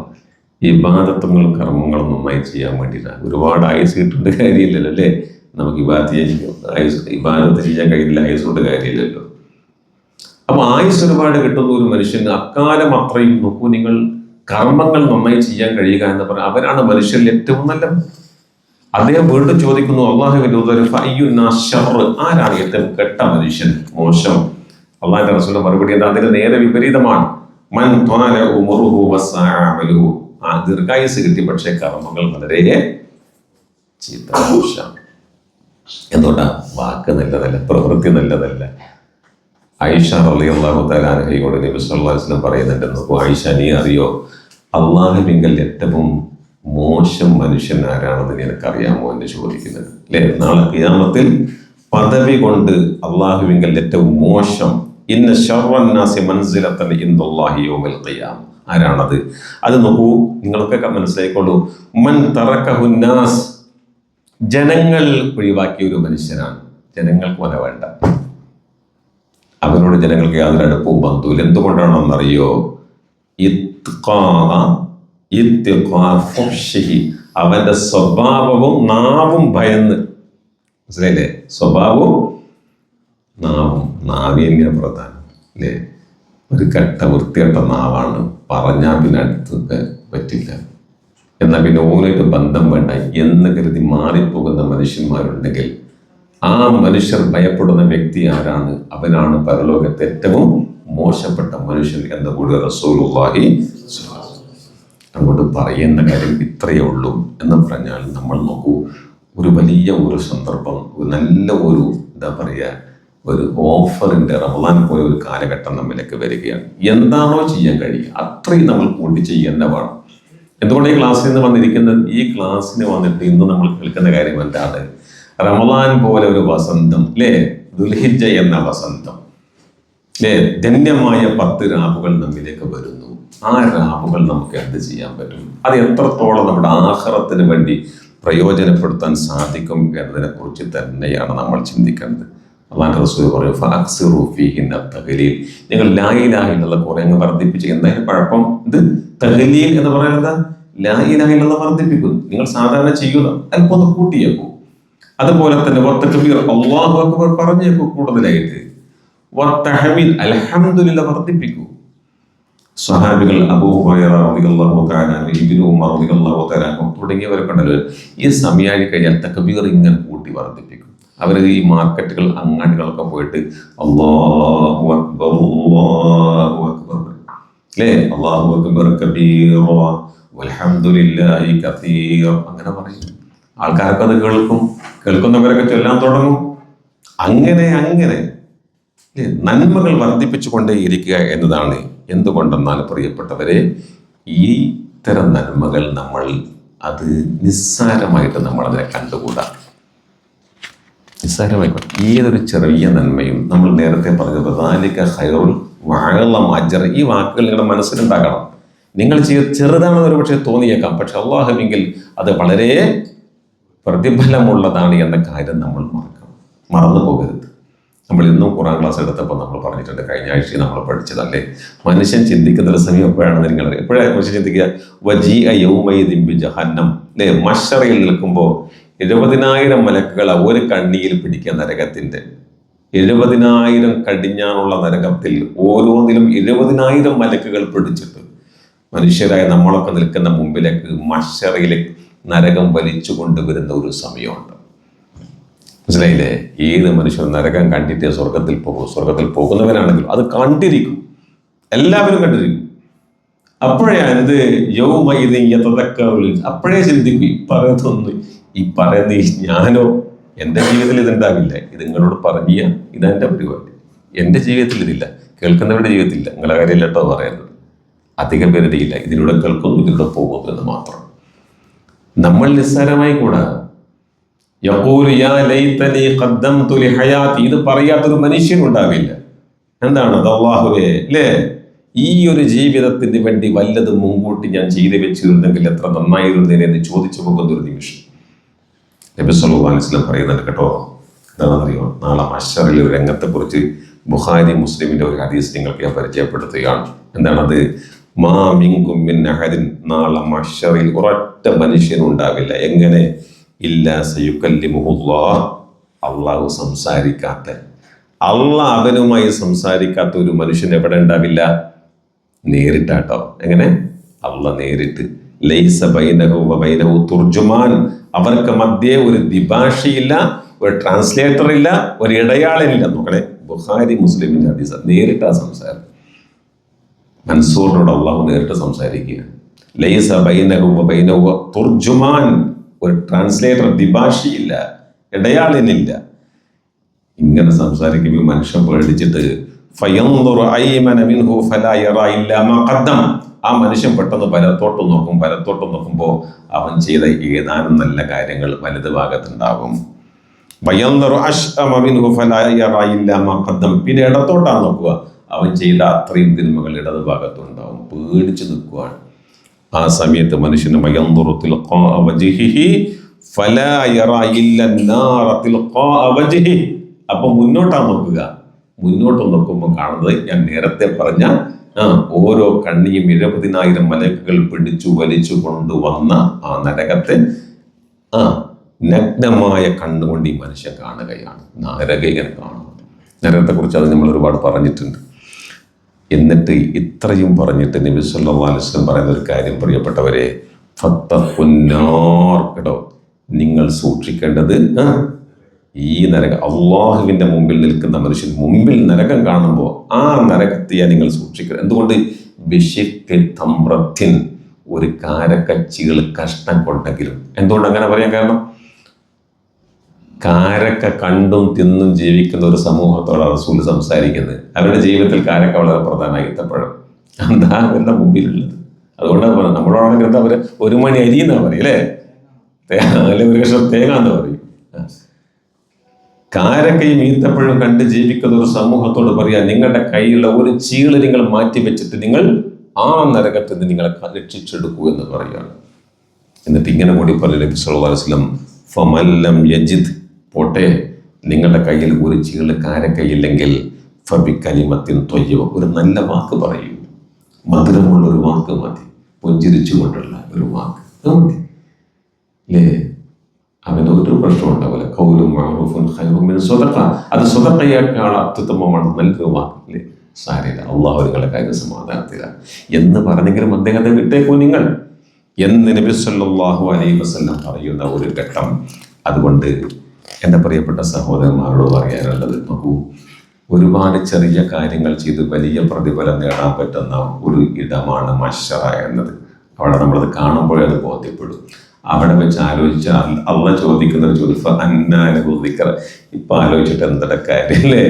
ഇബാദത്തുകളും കർമ്മങ്ങളും നന്നായി ചെയ്യാൻ വേണ്ടിയിട്ടാണ്. ഒരുപാട് ആയുസ് കിട്ടേണ്ട കാര്യമില്ലല്ലോ, അല്ലേ? നമുക്ക് ഇബാദത്ത് ചെയ്യാൻ കഴിയില്ല, ആയുസ് കൊണ്ട് കാര്യമില്ലല്ലോ. അപ്പൊ ആയുസ് ഒരുപാട് കിട്ടുന്ന ഒരു മനുഷ്യന് അക്കാലം അത്രയും, നോക്കൂ നിങ്ങൾ, കർമ്മങ്ങൾ നന്നായി ചെയ്യാൻ കഴിയുക എന്ന് പറഞ്ഞാൽ അവരാണ് മനുഷ്യരിൽ ഏറ്റവും നല്ലത്. അദ്ദേഹം വീണ്ടും ചോദിക്കുന്നു, അള്ളാഹുവിന്റെ ആരാണ് ഏറ്റവും കെട്ട മനുഷ്യൻ, മോശം? അള്ളാഹിന്റെ റസൂലിന്റെ മറുപടി എന്താ? അതിന് നേരെ വിപരീതമാണ്. മൻ ത്വാല ഉംറുഹു വസഅ അമലുഹു, ആ ദീർഘായുസ് കിട്ടി, പക്ഷേ കർമ്മങ്ങൾ വളരെ ചീത്ത, മോശം. എന്തുകൊണ്ടാ? വാക്ക് നല്ലതല്ല, പ്രവൃത്തി നല്ലതല്ല. ആയിഷ റളിയല്ലാഹു തആല അൻഹയോട് നബി സല്ലല്ലാഹു അലൈഹി വസല്ലം പറയുന്നുണ്ട്, നോക്കൂ ആയിഷ, നീ അറിയോ അള്ളാഹുവിങ്കൽ ഏറ്റവും മോശം മനുഷ്യൻ ആരാണെന്ന് നിനക്കറിയാമോ എന്ന് ചോദിക്കുന്നത്, അല്ലേ? നാളെ ഖിയാമത്തിൽ പദവി കൊണ്ട് അള്ളാഹുവിങ്കൽ ഏറ്റവും മോശം, ഇന്ന ശർറൻ നാസി മൻസിലതൻ ഇൻദല്ലാഹി യൗമൽ ഖിയാമ, ആരാണത്? അത് നോക്കൂ, നിങ്ങളൊക്കെ മനസ്സിലായിക്കോളൂ. മൻ തറക്കഹുൻ നാസ്, ജനങ്ങൾ ഒഴിവാക്കിയ ഒരു മനുഷ്യനാണ്. ജനങ്ങൾക്ക് അവനെ വേണ്ട, അവനോട് ജനങ്ങൾക്ക് യാതൊരു അടുപ്പവും ബന്ധുവില്ല. എന്തുകൊണ്ടാണെന്നറിയോ? അവന്റെ സ്വഭാവവും നാവും ഭയന്ന്. മനസ്സിലായില്ലേ? സ്വഭാവവും നാവും, നാവിന്റെ പ്രധാനം, അല്ലേ? ഒരു വൃത്തികെട്ട നാവാണ്, പറഞ്ഞാൽ പിന്നെ അടുത്തൊക്കെ പറ്റില്ല, എന്നാൽ പിന്നെ ഓനായിട്ട് ബന്ധം വേണ്ട എന്ന് കരുതി മാറിപ്പോകുന്ന മനുഷ്യന്മാരുണ്ടെങ്കിൽ ആ മനുഷ്യർ ഭയപ്പെടുന്ന വ്യക്തി ആരാണ്? അവനാണ് പരലോകത്തെ ഏറ്റവും മോശപ്പെട്ട മനുഷ്യൻ എന്ന് കൂടി റസൂലുള്ളാഹി. അങ്ങോട്ട് പറയുന്ന കാര്യം ഇത്രയേ ഉള്ളൂ എന്ന് പറഞ്ഞാൽ, നമ്മൾ നോക്കൂ, ഒരു വലിയ ഒരു സന്ദർഭം, നല്ല ഒരു എന്താ പറയുക, ഒരു ഓഫറിൻ്റെ റമദാൻ പോലെ ഒരു കാലഘട്ടം നമ്മിലേക്ക് വരികയാണ്. എന്താണോ ചെയ്യാൻ കഴിയുക അത്രയും നമ്മൾ കൂട്ടി ചെയ്യുന്ന വേണം. എന്തുകൊണ്ട് ഈ ക്ലാസ്സിൽ നിന്ന് വന്നിരിക്കുന്നത്? ഈ ക്ലാസ്സിന് വന്നിട്ട് ഇന്ന് നമ്മൾ കേൾക്കുന്ന കാര്യം എന്താണ്? റമദാൻ പോലെ ഒരു വസന്തം, അല്ലേ? ദുൽഹിജ്ജ എന്ന വസന്തം, അല്ലേ? ധന്യമായ 10 രാവുകൾ നമ്മിലേക്ക് വരുന്നു. ആ രാവുകൾ നമുക്ക് എന്ത് ചെയ്യാൻ പറ്റും? അത് എത്രത്തോളം നമ്മുടെ ആഖിറത്തിന് വേണ്ടി പ്രയോജനപ്പെടുത്താൻ സാധിക്കും എന്നതിനെ കുറിച്ച് തന്നെയാണ് നമ്മൾ ചിന്തിക്കേണ്ടത്. അല്ലാഹുവിന്റെ റസൂൽ പറയും, ഫഅക്സിറു ഫീഹിന്ന തഹ്ലീൽ, നിങ്ങൾ ലാ ഇലാഹ ഇല്ലല്ലാഹ് കുറെ അങ്ങ് വർദ്ധിപ്പിച്ച്. എന്തായാലും കുഴപ്പം? ഇത് തഹ്ലീൽ എന്ന് പറയുന്നത് ലാ ഇലാഹ ഇല്ലല്ലാഹ് വർദ്ധിപ്പിക്കുന്നു. നിങ്ങൾ സാധാരണ ചെയ്യുന്ന അല്പം ഒന്ന് കൂട്ടിയേക്കും. അതുപോലെ തന്നെ വത്തക്ബീർ അല്ലാഹു അക്ബർ പറഞ്ഞേക്കൂ കൂടുതലായിട്ട്. വത്തഹ്മീദ് അൽഹംദുലില്ലാഹ് വർദ്ധിപ്പിക്കൂ. സ്വഹാബികൾ അബൂ ഹുറൈറ റളിയല്ലാഹു തആല അൻഹു, ഇബ്നു ഉമർ റളിയല്ലാഹു തആല അൻഹു തുടങ്ങിയവരൊക്കെ ഈ സമയായി കഴിഞ്ഞാൽ തക്ബീർ ഇങ്ങനെ കൂട്ടി വർദ്ധിപ്പിക്കും. അവർ ഈ മാർക്കറ്റുകൾ അങ്ങാടികളൊക്കെ പോയിട്ട് അല്ലാഹു അക്ബർ അല്ലാഹു അക്ബർ അല്ലേ, അല്ലാഹു അക്ബർ കബീറ വൽഹംദുലില്ലാഹി കസീറ അങ്ങനെ പറയും. ആൾക്കാരൊക്കെ അത് കേൾക്കുന്നവരൊക്കെ ചൊല്ലാൻ തുടങ്ങും. അങ്ങനെ നന്മകൾ വർദ്ധിപ്പിച്ചുകൊണ്ടേയിരിക്കുക എന്നതാണ്. എന്തുകൊണ്ടെന്നാൽ പ്രിയപ്പെട്ടവരെ, ഈ ഇത്തരം നന്മകൾ നമ്മൾ അത് നിസ്സാരമായിട്ട് നമ്മളതിനെ കണ്ടുകൂടാ. നിസ്സാരമായിക്കോട്ടെ, ഏതൊരു ചെറിയ നന്മയും നമ്മൾ നേരത്തെ പറഞ്ഞത് ദാലിക ഖൈറുൽ വഅഅലം അജ്ർ, ഈ വാക്കുകൾ നിങ്ങളുടെ മനസ്സിലുണ്ടാകണം. നിങ്ങൾ ചെറുതാണെന്ന് ഒരു പക്ഷേ തോന്നിയേക്കാം, പക്ഷെ അല്ലാഹുവെങ്കിൽ അത് വളരെ പ്രതിഫലമുള്ളതാണ് എന്ന കാര്യം നമ്മൾ മറന്നു പോകരുത്. നമ്മൾ ഇന്നും ഖുർആൻ ക്ലാസ് എടുത്തപ്പോൾ നമ്മൾ പറഞ്ഞിട്ടുണ്ട്, കഴിഞ്ഞ ആഴ്ച നമ്മൾ പഠിച്ചതല്ലേ, മനുഷ്യൻ ചിന്തിക്കുന്ന ഒരു സമയം എപ്പോഴാണെന്ന് നിങ്ങൾ എപ്പോഴാണ് മനുഷ്യൻ ചിന്തിക്കുക? വജീഅ യൗമൈദിൻ ബിജഹന്നം അല്ലേ, മശ്ശറയിൽ നിൽക്കുമ്പോൾ 70,000 മലക്കുകൾ ഒരു കണ്ണിയിൽ പിടിക്കുക. നരകത്തിന്റെ 70,000 കടിഞ്ഞാനുള്ള നരകത്തിൽ ഓരോന്നിലും 70,000 മലക്കുകൾ പിടിച്ചിട്ട് മനുഷ്യരായ നമ്മളൊക്കെ നിൽക്കുന്ന മുമ്പിലേക്ക് മശ്ശറയിലേക്ക് നരകം വലിച്ചു കൊണ്ടുവരുന്ന ഒരു സമയമുണ്ട്. മനസ്സിലായില്ലേ? ഏത് മനുഷ്യനും നരകം കണ്ടിട്ടേ സ്വർഗത്തിൽ പോകും. സ്വർഗത്തിൽ പോകുന്നവരാണെങ്കിലും അത് കണ്ടിരിക്കും, എല്ലാവരും കണ്ടിരിക്കും. അപ്പോഴാണിത് അപ്പോഴേ ചിന്തിക്കും, ഈ പറയുന്ന ഞാനോ എൻ്റെ ജീവിതത്തിൽ ഇതുണ്ടാവില്ല, ഇത് നിങ്ങളോട് പറഞ്ഞ ഇതെൻ്റെ പരിപാടി, എൻ്റെ ജീവിതത്തിൽ ഇതില്ല, കേൾക്കുന്നവരുടെ ജീവിതത്തിലില്ല. നിങ്ങളെ കാര്യമില്ല കേട്ടോ പറയുന്നത്. അധികം പേരുടെ ഇല്ല, ഇതിലൂടെ കേൾക്കുന്നു, ഇതിലൂടെ പോകുന്നു എന്ന് മാത്രം. നമ്മൾ നിസ്സാരമായി കൂടാ. ഇത് പറയാത്തൊരു മനുഷ്യനുണ്ടാവില്ല. എന്താണ് അത്? അല്ലാഹുവേ അല്ലേ, ഈ ഒരു ജീവിതത്തിന് വേണ്ടി വല്ലതും മുൻകൂട്ടി ഞാൻ ചെയ്തു വെച്ചിരുന്നെങ്കിൽ എത്ര നന്നായിരുന്നേനെ എന്ന് ചോദിച്ചു പോകുന്ന ഒരു നിമിഷം നബി സല്ലല്ലാഹു അലൈഹി വസല്ലം പറയുന്നുണ്ട് കേട്ടോ. എന്താണെന്നറിയോ? നാളെ മശ്ശറിൽ ഒരു രംഗത്തെ കുറിച്ച് ബുഖാരി മുസ്ലിമിന്റെ ഒരു ഹദീസ് നിങ്ങൾക്ക് ഞാൻ പരിചയപ്പെടുത്തുകയാണ്. എന്താണത്? മാ മിൻകും മിൻ അഹദിൻ, നാളെ മശ്ശറിൽ ഒരൊറ്റ മനുഷ്യനുണ്ടാവില്ല. എങ്ങനെ? ഇല്ലാ സയുകല്ലിമുഹുല്ലാഹ്, അള്ളാഹു സംസാരിക്കാത്ത, അള്ളാഹ് അവനുമായി സംസാരിക്കാത്ത ഒരു മനുഷ്യൻ എവിടെ ഉണ്ടാവില്ല? നേരിട്ടാട്ടോ. എങ്ങനെ? അള്ളാഹ് നേരിട്ട്. ലൈസ ബൈനഹു വ ബൈനഹു തുർജുമാൻ, അവർക്ക് മധ്യേ ഒരു ദ്വിഭാഷിയില്ല, ഒരു ട്രാൻസ്ലേറ്റർ ഇല്ല, ഒരു ഇടയാളനില്ല. നോക്കണേ, ബുഖാരി മുസ്ലിമിന്റെ ഹദീസ്. നേരിട്ടാ സംസാരം. മൻസൂറിനോട് അള്ളാഹു നേരിട്ട് സംസാരിക്കുക. ലൈസ ബൈനഹു വ ബൈനഹു തുർജുമാൻ, ഒരു ട്രാൻസ്ലേറ്റർ, ദ്വിഭാഷിയില്ല, ഇടയാളനില്ല. ഇങ്ങനെ സംസാരിക്കുമ്പോൾ മനുഷ്യൻ പേടിച്ചിട്ട് ഫയൻദുറു അയ്മന മിൻഹു ഫലാ യറാ ഇല്ലാ മാ ഖദ്ദം, ആ മനുഷ്യൻ പെട്ടെന്ന് വലത്തോട്ട് നോക്കുമ്പോൾ അവൻ ചെയ്ത ഏതാനും നല്ല കാര്യങ്ങൾ വലത് ഭാഗത്തുണ്ടാകും. വയൻദുറു അശ്അമ മിൻഹു ഫലാ യറാ ഇല്ലാ മാ ഖദ്ദം, പിന്നെ ഇടത്തോട്ടാണ് നോക്കുക, അവൻ ചെയ്ത അത്രയും തിന്മകൾ ഇടത് ഭാഗത്തുണ്ടാവും. പേടിച്ച് നിൽക്കുകയാണ്. ആ സമയത്ത് മനുഷ്യന് വയൻദുറു തിൽഖാ വജ്ഹിഹി ഫലാ യറാ ഇല്ലാ നാറ തിൽഖാ വജ്ഹിഹി, അപ്പൊ മുന്നോട്ടാണ് നോക്കുക. മുന്നോട്ട് നോക്കുമ്പോൾ കാണുന്നത് ഞാൻ നേരത്തെ പറഞ്ഞ ഓരോ കണ്ണിയും 70,000 മലക്കുകൾ പിടിച്ചു വലിച്ചു കൊണ്ടുവന്ന ആ നരകത്തെ നഗ്നമായ കണ്ണുകൊണ്ട് ഈ മനുഷ്യൻ കാണുകയാണ്. നരകൻ കാണുന്നത്. നരകത്തെ കുറിച്ച് അത് നമ്മൾ ഒരുപാട് പറഞ്ഞിട്ടുണ്ട്. എന്നിട്ട് ഇത്രയും പറഞ്ഞിട്ട് നബി സല്ലല്ലാഹു അലൈഹി വസല്ലം പറയുന്ന ഒരു കാര്യം, പ്രിയപ്പെട്ടവരെ, ഫത്തഖുന്നാർ, കേട്ടോ, നിങ്ങൾ സൂക്ഷിക്കേണ്ടത് ഈ നരകം. അള്ളാഹുവിന്റെ മുമ്പിൽ നിൽക്കുന്ന മനുഷ്യൻ മുമ്പിൽ നരകം കാണുമ്പോൾ ആ നരകത്തെ നിങ്ങൾ സൂക്ഷിക്കണം. എന്തുകൊണ്ട്? ബിശിഖ്ഖി തംറത്തിൻ, ഒരു കാരക്കച്ചികൾ കഷ്ണം കൊണ്ടെങ്കിലും. എന്തുകൊണ്ട് അങ്ങനെ പറയാൻ കാരണം? കാരക്ക കണ്ടും തിന്നും ജീവിക്കുന്ന ഒരു സമൂഹത്തോടെ റസൂൽ സംസാരിക്കുന്നത്. അവരുടെ ജീവിതത്തിൽ കാരക്ക വളരെ പ്രധാനമായി ഈത്തപ്പഴം എന്താ അവരുടെ മുമ്പിലുള്ളത്. അതുകൊണ്ടാണ് പറയുന്നത്. നമ്മളോടാണെങ്കിൽ എന്താ പറയുക? ഒരു മണി അരി എന്നാ പറയും അല്ലേ, അല്ലെ ഒരു കഷ്ണം തേങ്ങ എന്ന് പറയും. കാരക്കയും ഈത്തപ്പഴം കണ്ട് ജീവിക്കുന്ന ഒരു സമൂഹത്തോട് പറയാ, നിങ്ങളുടെ കയ്യിലുള്ള ഒരു ചീള് നിങ്ങൾ മാറ്റി വെച്ചിട്ട് നിങ്ങൾ ആ നരകത്തിൽ നിന്ന് നിങ്ങളെ രക്ഷിച്ചെടുക്കൂ എന്ന് പറയുകയാണ്. എന്നിട്ട് ഇങ്ങനെ കൂടി പറഞ്ഞു നബി സല്ലല്ലാഹു അലൈഹി വസല്ലം, ഫമല്ലം യജിദ്, പോട്ടെ, നിങ്ങളുടെ കയ്യിൽ ഒരു ചീള് കാരക്കയില്ലെങ്കിൽ ഫബി കലിമത്തിൻ ത്വയ്യിബ, ഒരു നല്ല വാക്ക് പറയൂ. മധുരമുള്ള ഒരു വാക്ക് മതി, പുഞ്ചിരിച്ചു കൊണ്ടുള്ള ഒരു വാക്ക് മതി അല്ലേ. അവന് ഒരു പ്രശ്നം ഉണ്ടാവില്ല. ഖൗലുൻ മഅറൂഫുൻ ഖൈറും മിൻ സ്വദഖ. അത് സ്വദഖയേക്കാൾ അത്യുത്തമമാണ്, നല്ലൊരു വാക്കില്ലേ സാരില്ല, അള്ളാഹു നിങ്ങളെ കാര്യം സമാധാനത്തില എന്ന് പറഞ്ഞെങ്കിലും അദ്ദേഹത്തെ വിട്ടേക്കോ നിങ്ങൾ എന്ന് നബി സല്ലല്ലാഹു അലൈഹി വസല്ലം പറയുന്ന ഒരു ഘട്ടം. അതുകൊണ്ട് എൻ്റെ പ്രിയപ്പെട്ട സഹോദരന്മാരോട് പറയാനുള്ളത്, നോക്കൂ, ഒരുപാട് ചെറിയ കാര്യങ്ങൾ ചെയ്ത് വലിയ പ്രതിഫലം നേടാൻ പറ്റുന്ന ഒരു ഇടമാണ് മഹ്ശറ എന്നത്. അവിടെ നമ്മളത് കാണുമ്പോഴേ അത് ബോധ്യപ്പെടും. അവിടെ വെച്ച് ആലോചിച്ചാൽ അള്ളാഹ് ചോദിക്കുന്ന ഒരു ചോദ്യം അന്നാലഹു ദിക്ർ. ഇപ്പം ആലോചിച്ചിട്ട് എന്തൊക്കെ കാര്യം അല്ലേ?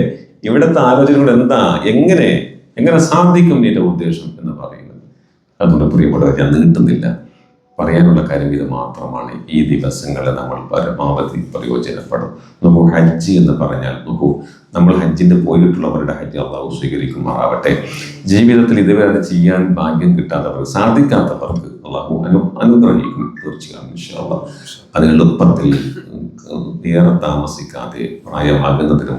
ഇവിടുത്തെ ആലോചനകൾ എന്താ, എങ്ങനെ സാധിക്കും ഇതിൻ്റെ ഉദ്ദേശം എന്ന് പറയുന്നത്. അതുകൊണ്ട് പ്രിയപ്പെട്ടവർ, ഞാൻ നീട്ടുന്നില്ല, പറയാനുള്ള കാര്യം ഇത് മാത്രമാണ്. ഈ ദിവസങ്ങളെ നമ്മൾ പരമാവധി പ്രയോജനപ്പെടും. നമുക്ക് ഹജ്ജ് എന്ന് പറഞ്ഞാൽ, നോക്കൂ, നമ്മൾ ഹജ്ജിൻ്റെ പോയിട്ടുള്ളവരുടെ ഹജ്ജ് അള്ളാഹു സ്വീകരിക്കുമാറാവട്ടെ. ജീവിതത്തിൽ ഇതുവരെ ചെയ്യാൻ ഭാഗ്യം കിട്ടാത്തവർക്ക്, സാധിക്കാത്തവർക്ക് അള്ളാഹു അനുഗ്രഹിക്കും തീർച്ചയായും ഇൻഷാ അല്ലാഹ്. അത് എളുപ്പത്തിൽ ഏറെ താമസിക്കാതെ പ്രായമാകുന്നതിനും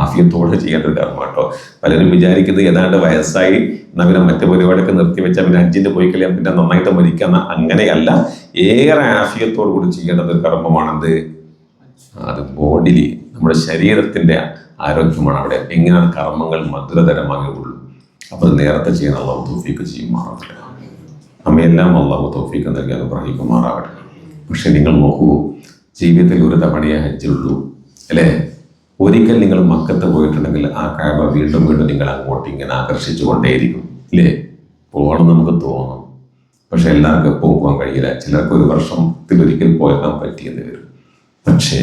ആഫിയത്തോടെ ചെയ്യേണ്ട ഒരു കർമ്മം കേട്ടോ. പലരും വിചാരിക്കുന്നത് ഏതാണ്ട് വയസ്സായി പിന്നെ മറ്റു പരിപാടിയൊക്കെ നിർത്തിവെച്ചാൽ പിന്നെ ഹജ്ജിന് പോയി കഴിയാൻ പിന്നെ നന്നായിട്ട് മരിക്കുന്ന, അങ്ങനെയല്ല. ഏറെ ആഫിയത്തോടു കൂടി ചെയ്യേണ്ടത് ഒരു കർമ്മമാണെന്ത്? അത് ബോഡിലി, നമ്മുടെ ശരീരത്തിൻ്റെ ആരോഗ്യമാണ് അവിടെ. എങ്ങനെയാണ് കർമ്മങ്ങൾ മധുരതരമാകുള്ളൂ. അപ്പോൾ അത് നേരത്തെ ചെയ്യാൻ അള്ളാഹു തൗഫീഖ് ചെയ്യുമാറാവട്ടെ. നമ്മയെല്ലാം അള്ളാഹു തൗഫീഖ് നൽകി അനുഗ്രഹിക്കുമാറാവട്ടെ. പക്ഷെ നിങ്ങൾ നോക്കൂ, ജീവിതത്തിൽ ഒരു തവണയേ ഹജ്ജുള്ളൂ അല്ലേ? ഒരിക്കൽ നിങ്ങൾ മക്കത്ത് പോയിട്ടുണ്ടെങ്കിൽ ആ കഅബ വീണ്ടും വീണ്ടും നിങ്ങൾ അങ്ങോട്ട് ഇങ്ങനെ ആകർഷിച്ചു കൊണ്ടേയിരിക്കും ഇല്ലേ? പോകണം നമുക്ക് തോന്നും. പക്ഷെ എല്ലാവർക്കും എപ്പോൾ പോകാൻ കഴിയില്ല. ചിലർക്ക് ഒരു വർഷത്തിലൊരിക്കൽ പോകാൻ പറ്റിയെന്ന് വരും. പക്ഷേ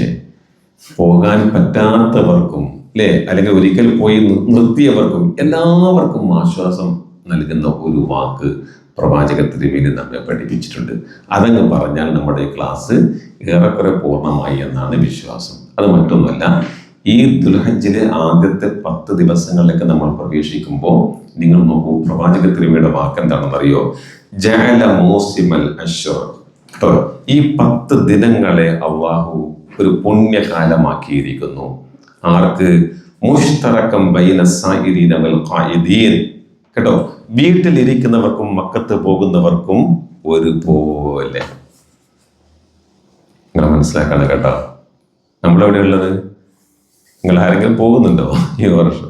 പോകാൻ പറ്റാത്തവർക്കും അല്ലേ, അല്ലെങ്കിൽ ഒരിക്കൽ പോയി നിർത്തിയവർക്കും എല്ലാവർക്കും ആശ്വാസം നൽകുന്ന ഒരു വാക്ക് പ്രവാചക തിരുമേനി നമ്മെ പഠിപ്പിച്ചിട്ടുണ്ട്. അതങ്ങ് പറഞ്ഞാൽ നമ്മുടെ ക്ലാസ് ഏറെക്കുറെ പൂർണ്ണമായി എന്നാണ് വിശ്വാസം. അത് മറ്റൊന്നുമല്ല, ഈ ദുൽഹജ്ജിലെ ആദ്യത്തെ 10 ദിവസങ്ങളിലൊക്കെ നമ്മൾ പ്രവേശിക്കുമ്പോൾ നിങ്ങൾ നോക്കൂ, പ്രവാചക തിരുമേനിയുടെ വാക്ക് എന്താണെന്നറിയോ? ജഅല മൂസിമൽ അശ്ർ. ഈ 10 ദിനങ്ങളെ അള്ളാഹു ഒരു പുണ്യകാലമാക്കിയിരിക്കുന്നു. ആർക്ക്? മുഷ്തറകം ബൈന സായിരീന വൽ ഖായിദീൻ. കേട്ടോ, വീട്ടിലിരിക്കുന്നവർക്കും മക്കത്ത് പോകുന്നവർക്കും ഒരുപോലെ. നിങ്ങൾ മനസ്സിലാക്കണം കേട്ടോ. നമ്മളെവിടെയുള്ളത്? നിങ്ങൾ ആരെങ്കിലും പോകുന്നുണ്ടോ ഈ വർഷം?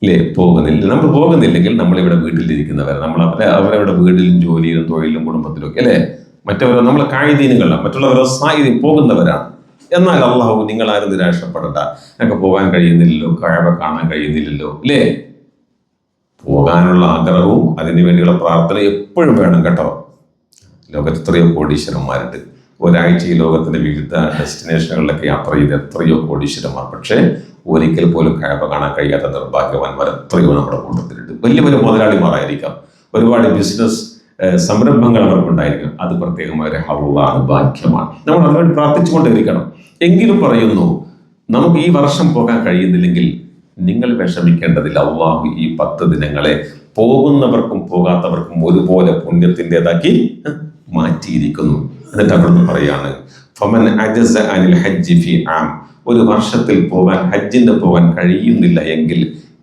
ഇല്ലേ, പോകുന്നില്ല. നമ്മൾ പോകുന്നില്ലെങ്കിൽ നമ്മളിവിടെ വീട്ടിലിരിക്കുന്നവർ, നമ്മൾ അവരവിടെ വീട്ടിലും ജോലിയിലും തൊഴിലും കുടുംബത്തിലും ഒക്കെ അല്ലേ. മറ്റവരോ നമ്മൾ കായിദീനുകളാണ്, മറ്റുള്ളവരോ സായി പോകുന്നവരാണ്. എന്നാൽ അള്ളാഹു നിങ്ങളാരും നിരാശപ്പെടണ്ട. ഞങ്ങൾക്ക് പോകാൻ കഴിയുന്നില്ലല്ലോ, കഅബ കാണാൻ കഴിയുന്നില്ലല്ലോ അല്ലേ? പോകാനുള്ള ആഗ്രഹവും അതിനു വേണ്ടിയുള്ള പ്രാർത്ഥന എപ്പോഴും വേണം കേട്ടോ. ലോകത്ത് എത്രയോ കോടീശ്വരന്മാരുണ്ട്. ഒരാഴ്ച ഈ ലോകത്തിന്റെ വിവിധ ഡെസ്റ്റിനേഷനുകളിലൊക്കെ യാത്ര ചെയ്ത് എത്രയോ കോടീശ്വരന്മാർ. പക്ഷേ ഒരിക്കൽ പോലും കഅബ കാണാൻ കഴിയാത്ത നിർഭാഗ്യവാന്മാർ എത്രയോ നമ്മുടെ കൂട്ടത്തിലുണ്ട്. വലിയ വലിയ മുതലാളിമാരായിരിക്കാം, ഒരുപാട് ബിസിനസ് സംരംഭങ്ങൾ അവർക്കുണ്ടായിരിക്കും. അത് പ്രത്യേകമായ ഒരു ഹൗളാണ്, ഭാഗ്യമാണ്. നമ്മൾ അതിനുവേണ്ടി പ്രാർത്ഥിച്ചുകൊണ്ടിരിക്കണം. എങ്കിലും പറയുന്നു, നമുക്ക് ഈ വർഷം പോകാൻ കഴിയുന്നില്ലെങ്കിൽ നിങ്ങൾ വിഷമിക്കേണ്ടതില്ല. അള്ളാഹു ഈ 10 ദിനങ്ങളെ പോകുന്നവർക്കും പോകാത്തവർക്കും ഒരുപോലെ പുണ്യത്തിൻ്റെതാക്കി മാറ്റിയിരിക്കുന്നു. എന്നിട്ട് അവിടുന്ന് പറയാണ്, ഫമൻ അജസ അനിൽ ഹജ്ജി ഫി ആം. ഒരു വർഷത്തിൽ പോകാൻ, ഹജ്ജിന് പോകാൻ കഴിയുന്നില്ല എങ്കിൽ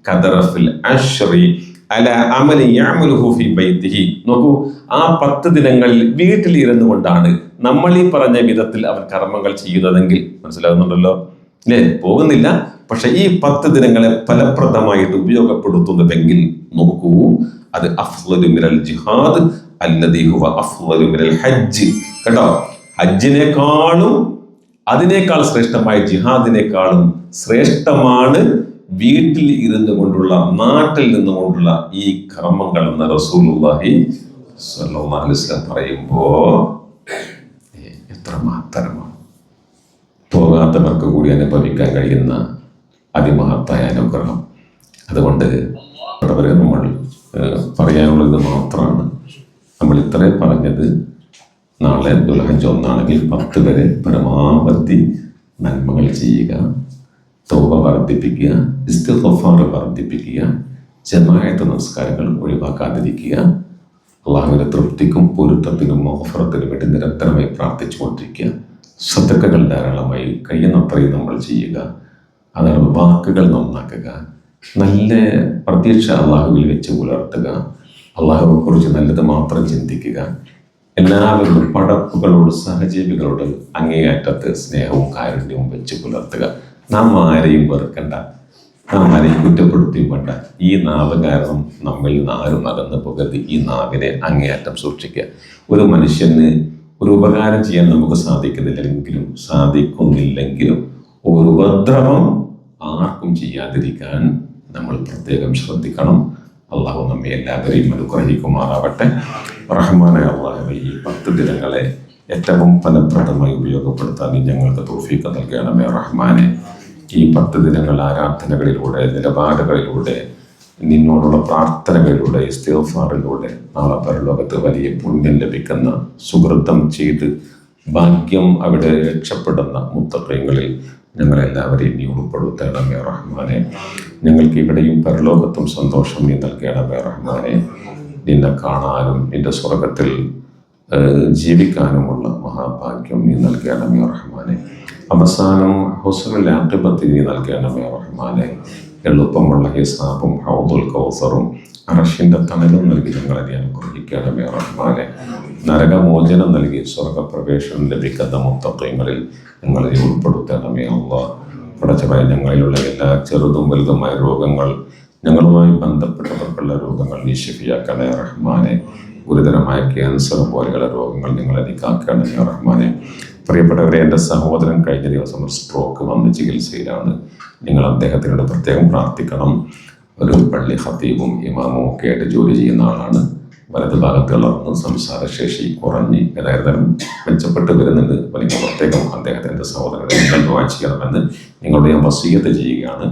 ഖദറഫിൽ അശ്രി അല അമലി യഅമലുഹു ഫി ബൈതിഹി. നോക്കൂ, ആ 10 ദിനങ്ങളിൽ വീട്ടിലിരുന്നു കൊണ്ടാണ് നമ്മൾ ഈ പറഞ്ഞ വിധത്തിൽ അവൻ കർമ്മങ്ങൾ ചെയ്യുന്നതെങ്കിൽ, മനസ്സിലാകുന്നുണ്ടല്ലോ അല്ലേ? പോകുന്നില്ല, പക്ഷെ ഈ 10 ദിനങ്ങളെ ഫലപ്രദമായിട്ട് ഉപയോഗപ്പെടുത്തുന്നതെങ്കിൽ നോക്കൂ, അത് അഫ്ളലു മിനൽ ജിഹാദ് അല്ലദീ ഹുവ അഫ്ളലു മിനൽ ഹജ്ജ്. കേട്ടോ, ഹജ്ജിനേക്കാളും അതിനേക്കാൾ ശ്രേഷ്ഠമായ ജിഹാദിനേക്കാളും ശ്രേഷ്ഠമാണ് വീട്ടിൽ ഇരുന്നു കൊണ്ടുള്ള, നാട്ടിൽ നിന്നുകൊണ്ടുള്ള ഈ കർമ്മങ്ങൾ എന്ന് റസൂലുള്ളാഹി സ്വല്ലല്ലാഹു അലൈഹി വസല്ലം പറയുമ്പോ എത്ര മഹത്തരമാണ്. പോകാത്തവർക്ക് കൂടി അനുഭവിക്കാൻ കഴിയുന്ന അതിമഹത്തായ അനുഗ്രഹം. അതുകൊണ്ട് നമ്മൾ പറയാനുള്ളത് മാത്രമാണ്. നമ്മൾ ഇത്രേ പറഞ്ഞത്. നാളെ ദുൽഹജ്ജ് 1 ആണെങ്കിൽ 10 വരെ പരമാവധി നന്മകൾ ചെയ്യുക, തൗബ വർദ്ധിപ്പിക്കുക, ഇസ്തിഗ്ഫാർ വർദ്ധിപ്പിക്കുക, ജമാഅത്ത് നമസ്കാരങ്ങൾ ഒഴിവാക്കാതിരിക്കുക, അള്ളാഹുവിന്റെ തൃപ്തിക്കും പൊരുത്തത്തിനും മഗ്ഫിറത്തിനും വേണ്ടി നിരന്തരമായി പ്രാർത്ഥിച്ചുകൊണ്ടിരിക്കുക, സദഖകൾ ധാരാളമായി കഴിയുന്നത്രയും നമ്മൾ ചെയ്യുക, അതാണ് വാക്കുകൾ നന്നാക്കുക, നല്ല പ്രതീക്ഷ അള്ളാഹുവിൽ വെച്ച് പുലർത്തുക, അള്ളാഹുവെ കുറിച്ച് നല്ലത് മാത്രം ചിന്തിക്കുക. എല്ലാവരും പടപ്പുകളോട്, സഹജീവികളോട് അങ്ങേയറ്റത്ത് സ്നേഹവും കാരുണ്യവും വെച്ച് പുലർത്തുക. നാം ആരെയും വെറുക്കണ്ട, നാം ആരെയും കുറ്റപ്പെടുത്തിയും വേണ്ട. ഈ നാവ് കാരണം നമ്മിൽ നിന്ന് ആരും അകന്ന് പോകരുത്. ഈ നാവിനെ അങ്ങേയറ്റം സൂക്ഷിക്കുക. ഒരു മനുഷ്യന് ഒരു ഉപകാരം ചെയ്യാൻ നമുക്ക് സാധിക്കുന്നില്ലെങ്കിലും ഒരു ഉപദ്രവം ആർക്കും ചെയ്യാതിരിക്കാൻ നമ്മൾ പ്രത്യേകം ശ്രദ്ധിക്കണം. അള്ളാഹു നമ്മെ എല്ലാവരെയും അനുഗ്രഹിക്കുമാറാവട്ടെ. റഹ്മാനായ അള്ളാഹുവേ, ഈ 10 ദിനങ്ങളെ ഏറ്റവും ഫലപ്രദമായി ഉപയോഗപ്പെടുത്താൻ നീ ഞങ്ങൾക്ക് തൗഫീഖ് നൽകണമേ റഹ്മാനെ. ഈ 10 ദിനങ്ങൾ ആരാധനകളിലൂടെ, നിലപാടുകളിലൂടെ, നിന്നോടുള്ള പ്രാർത്ഥനകളിലൂടെ, ഇസ്തിഗ്ഫാറിലൂടെ നാളെ പരലോകത്ത് വലിയ പുണ്യം ലഭിക്കുന്ന, സുഹൃത്തം ചെയ്ത് ഭാഗ്യം അവിടെ രക്ഷപ്പെടുന്ന മുത്തഖീങ്ങളിൽ ഞങ്ങളെല്ലാവരെയും നീ ഉൾപ്പെടുത്തണമേ റഹ്മാനെ. ഞങ്ങൾക്ക് ഇവിടെയും പരലോകത്തും സന്തോഷം നീ നൽകണമേ റഹ്മാനെ. നിന്നെ കാണാനും നിന്റെ സ്വർഗത്തിൽ ജീവിക്കാനുമുള്ള മഹാഭാഗ്യം നീ നൽകണമേ റഹ്മാനെ. അവസാനം ഹുസ്നുൽ ആഖിബത്ത് നീ നൽകണമേ റഹ്മാനെ. എളുപ്പമുള്ള ഹിസാബും ഹൗദുൽ കൗസറും അർശിൻ്റെ തണലും നൽകി ഞങ്ങളെ നീ അനുഗ്രഹിക്കണമേ റഹ്മാനെ. നരകമോചനം നൽകി സ്വർഗപ്രവേശനം ലഭിക്കുന്ന മുത്തഖീങ്ങളിൽ ഞങ്ങളെ ഉൾപ്പെടുത്തണമേ അല്ലാഹ്. പടച്ചവനെ, ഞങ്ങളിലുള്ള എല്ലാ ചെറുതും വലുതുമായ രോഗങ്ങൾ, ഞങ്ങളുമായി ബന്ധപ്പെട്ടവർക്കുള്ള രോഗങ്ങൾ നീ ശിഫിയാക്കണേ റഹ്മാനെ. ഗുരുതരമായ ക്യാൻസർ പോലെയുള്ള രോഗങ്ങൾ നിങ്ങളെ നീ കാക്കണമേ റഹ്മാനെ. പ്രിയപ്പെട്ടവരെ, എൻ്റെ സഹോദരൻ കഴിഞ്ഞ ദിവസം ഒരു സ്ട്രോക്ക് വന്ന് ചികിത്സയിലാണ്. നിങ്ങൾ അദ്ദേഹത്തിനോട് പ്രത്യേകം പ്രാർത്ഥിക്കണം. ഒരു പള്ളി ഖത്തീബും ഇമാമും ഒക്കെ ആയിട്ട് ജോലി ചെയ്യുന്ന ആളാണ്. വലത് ഭാഗത്ത് വളർന്ന് സംസാരശേഷി കുറഞ്ഞ് ഏതായാലും മെച്ചപ്പെട്ട് വരുന്നുണ്ട്. അപ്പോൾ നിങ്ങൾ പ്രത്യേകം അദ്ദേഹത്തിൻ്റെ സഹോദരനെ നിങ്ങൾ ദുആ ചെയ്യണമെന്ന് നിങ്ങളുടെ ഞാൻ വസിയ്യത്ത് ചെയ്യുകയാണ്.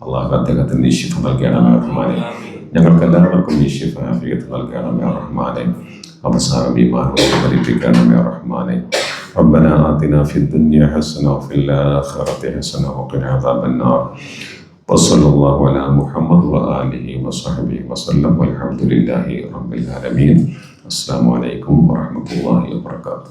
അള്ളാഹു അദ്ദേഹത്തിന് നിശ്ചിത നൽകണമേ റഹ്മാനെ. ഞങ്ങൾക്ക് എല്ലാവർക്കും നിശ്ചിത ആഫിയത്ത് നൽകണമേ റഹ്മാനെ. അവസാനം ഈമാനോടെ മരിപ്പിക്കണമേ റഹ്മാനെ. ربنا آتنا في الدنيا حسنة وفي الآخرة حسنة وقنا عذاب النار. وصلى الله على محمد وآله وصحبه وسلم والحمد لله رب العالمين. السلام عليكم ورحمة الله وبركاته.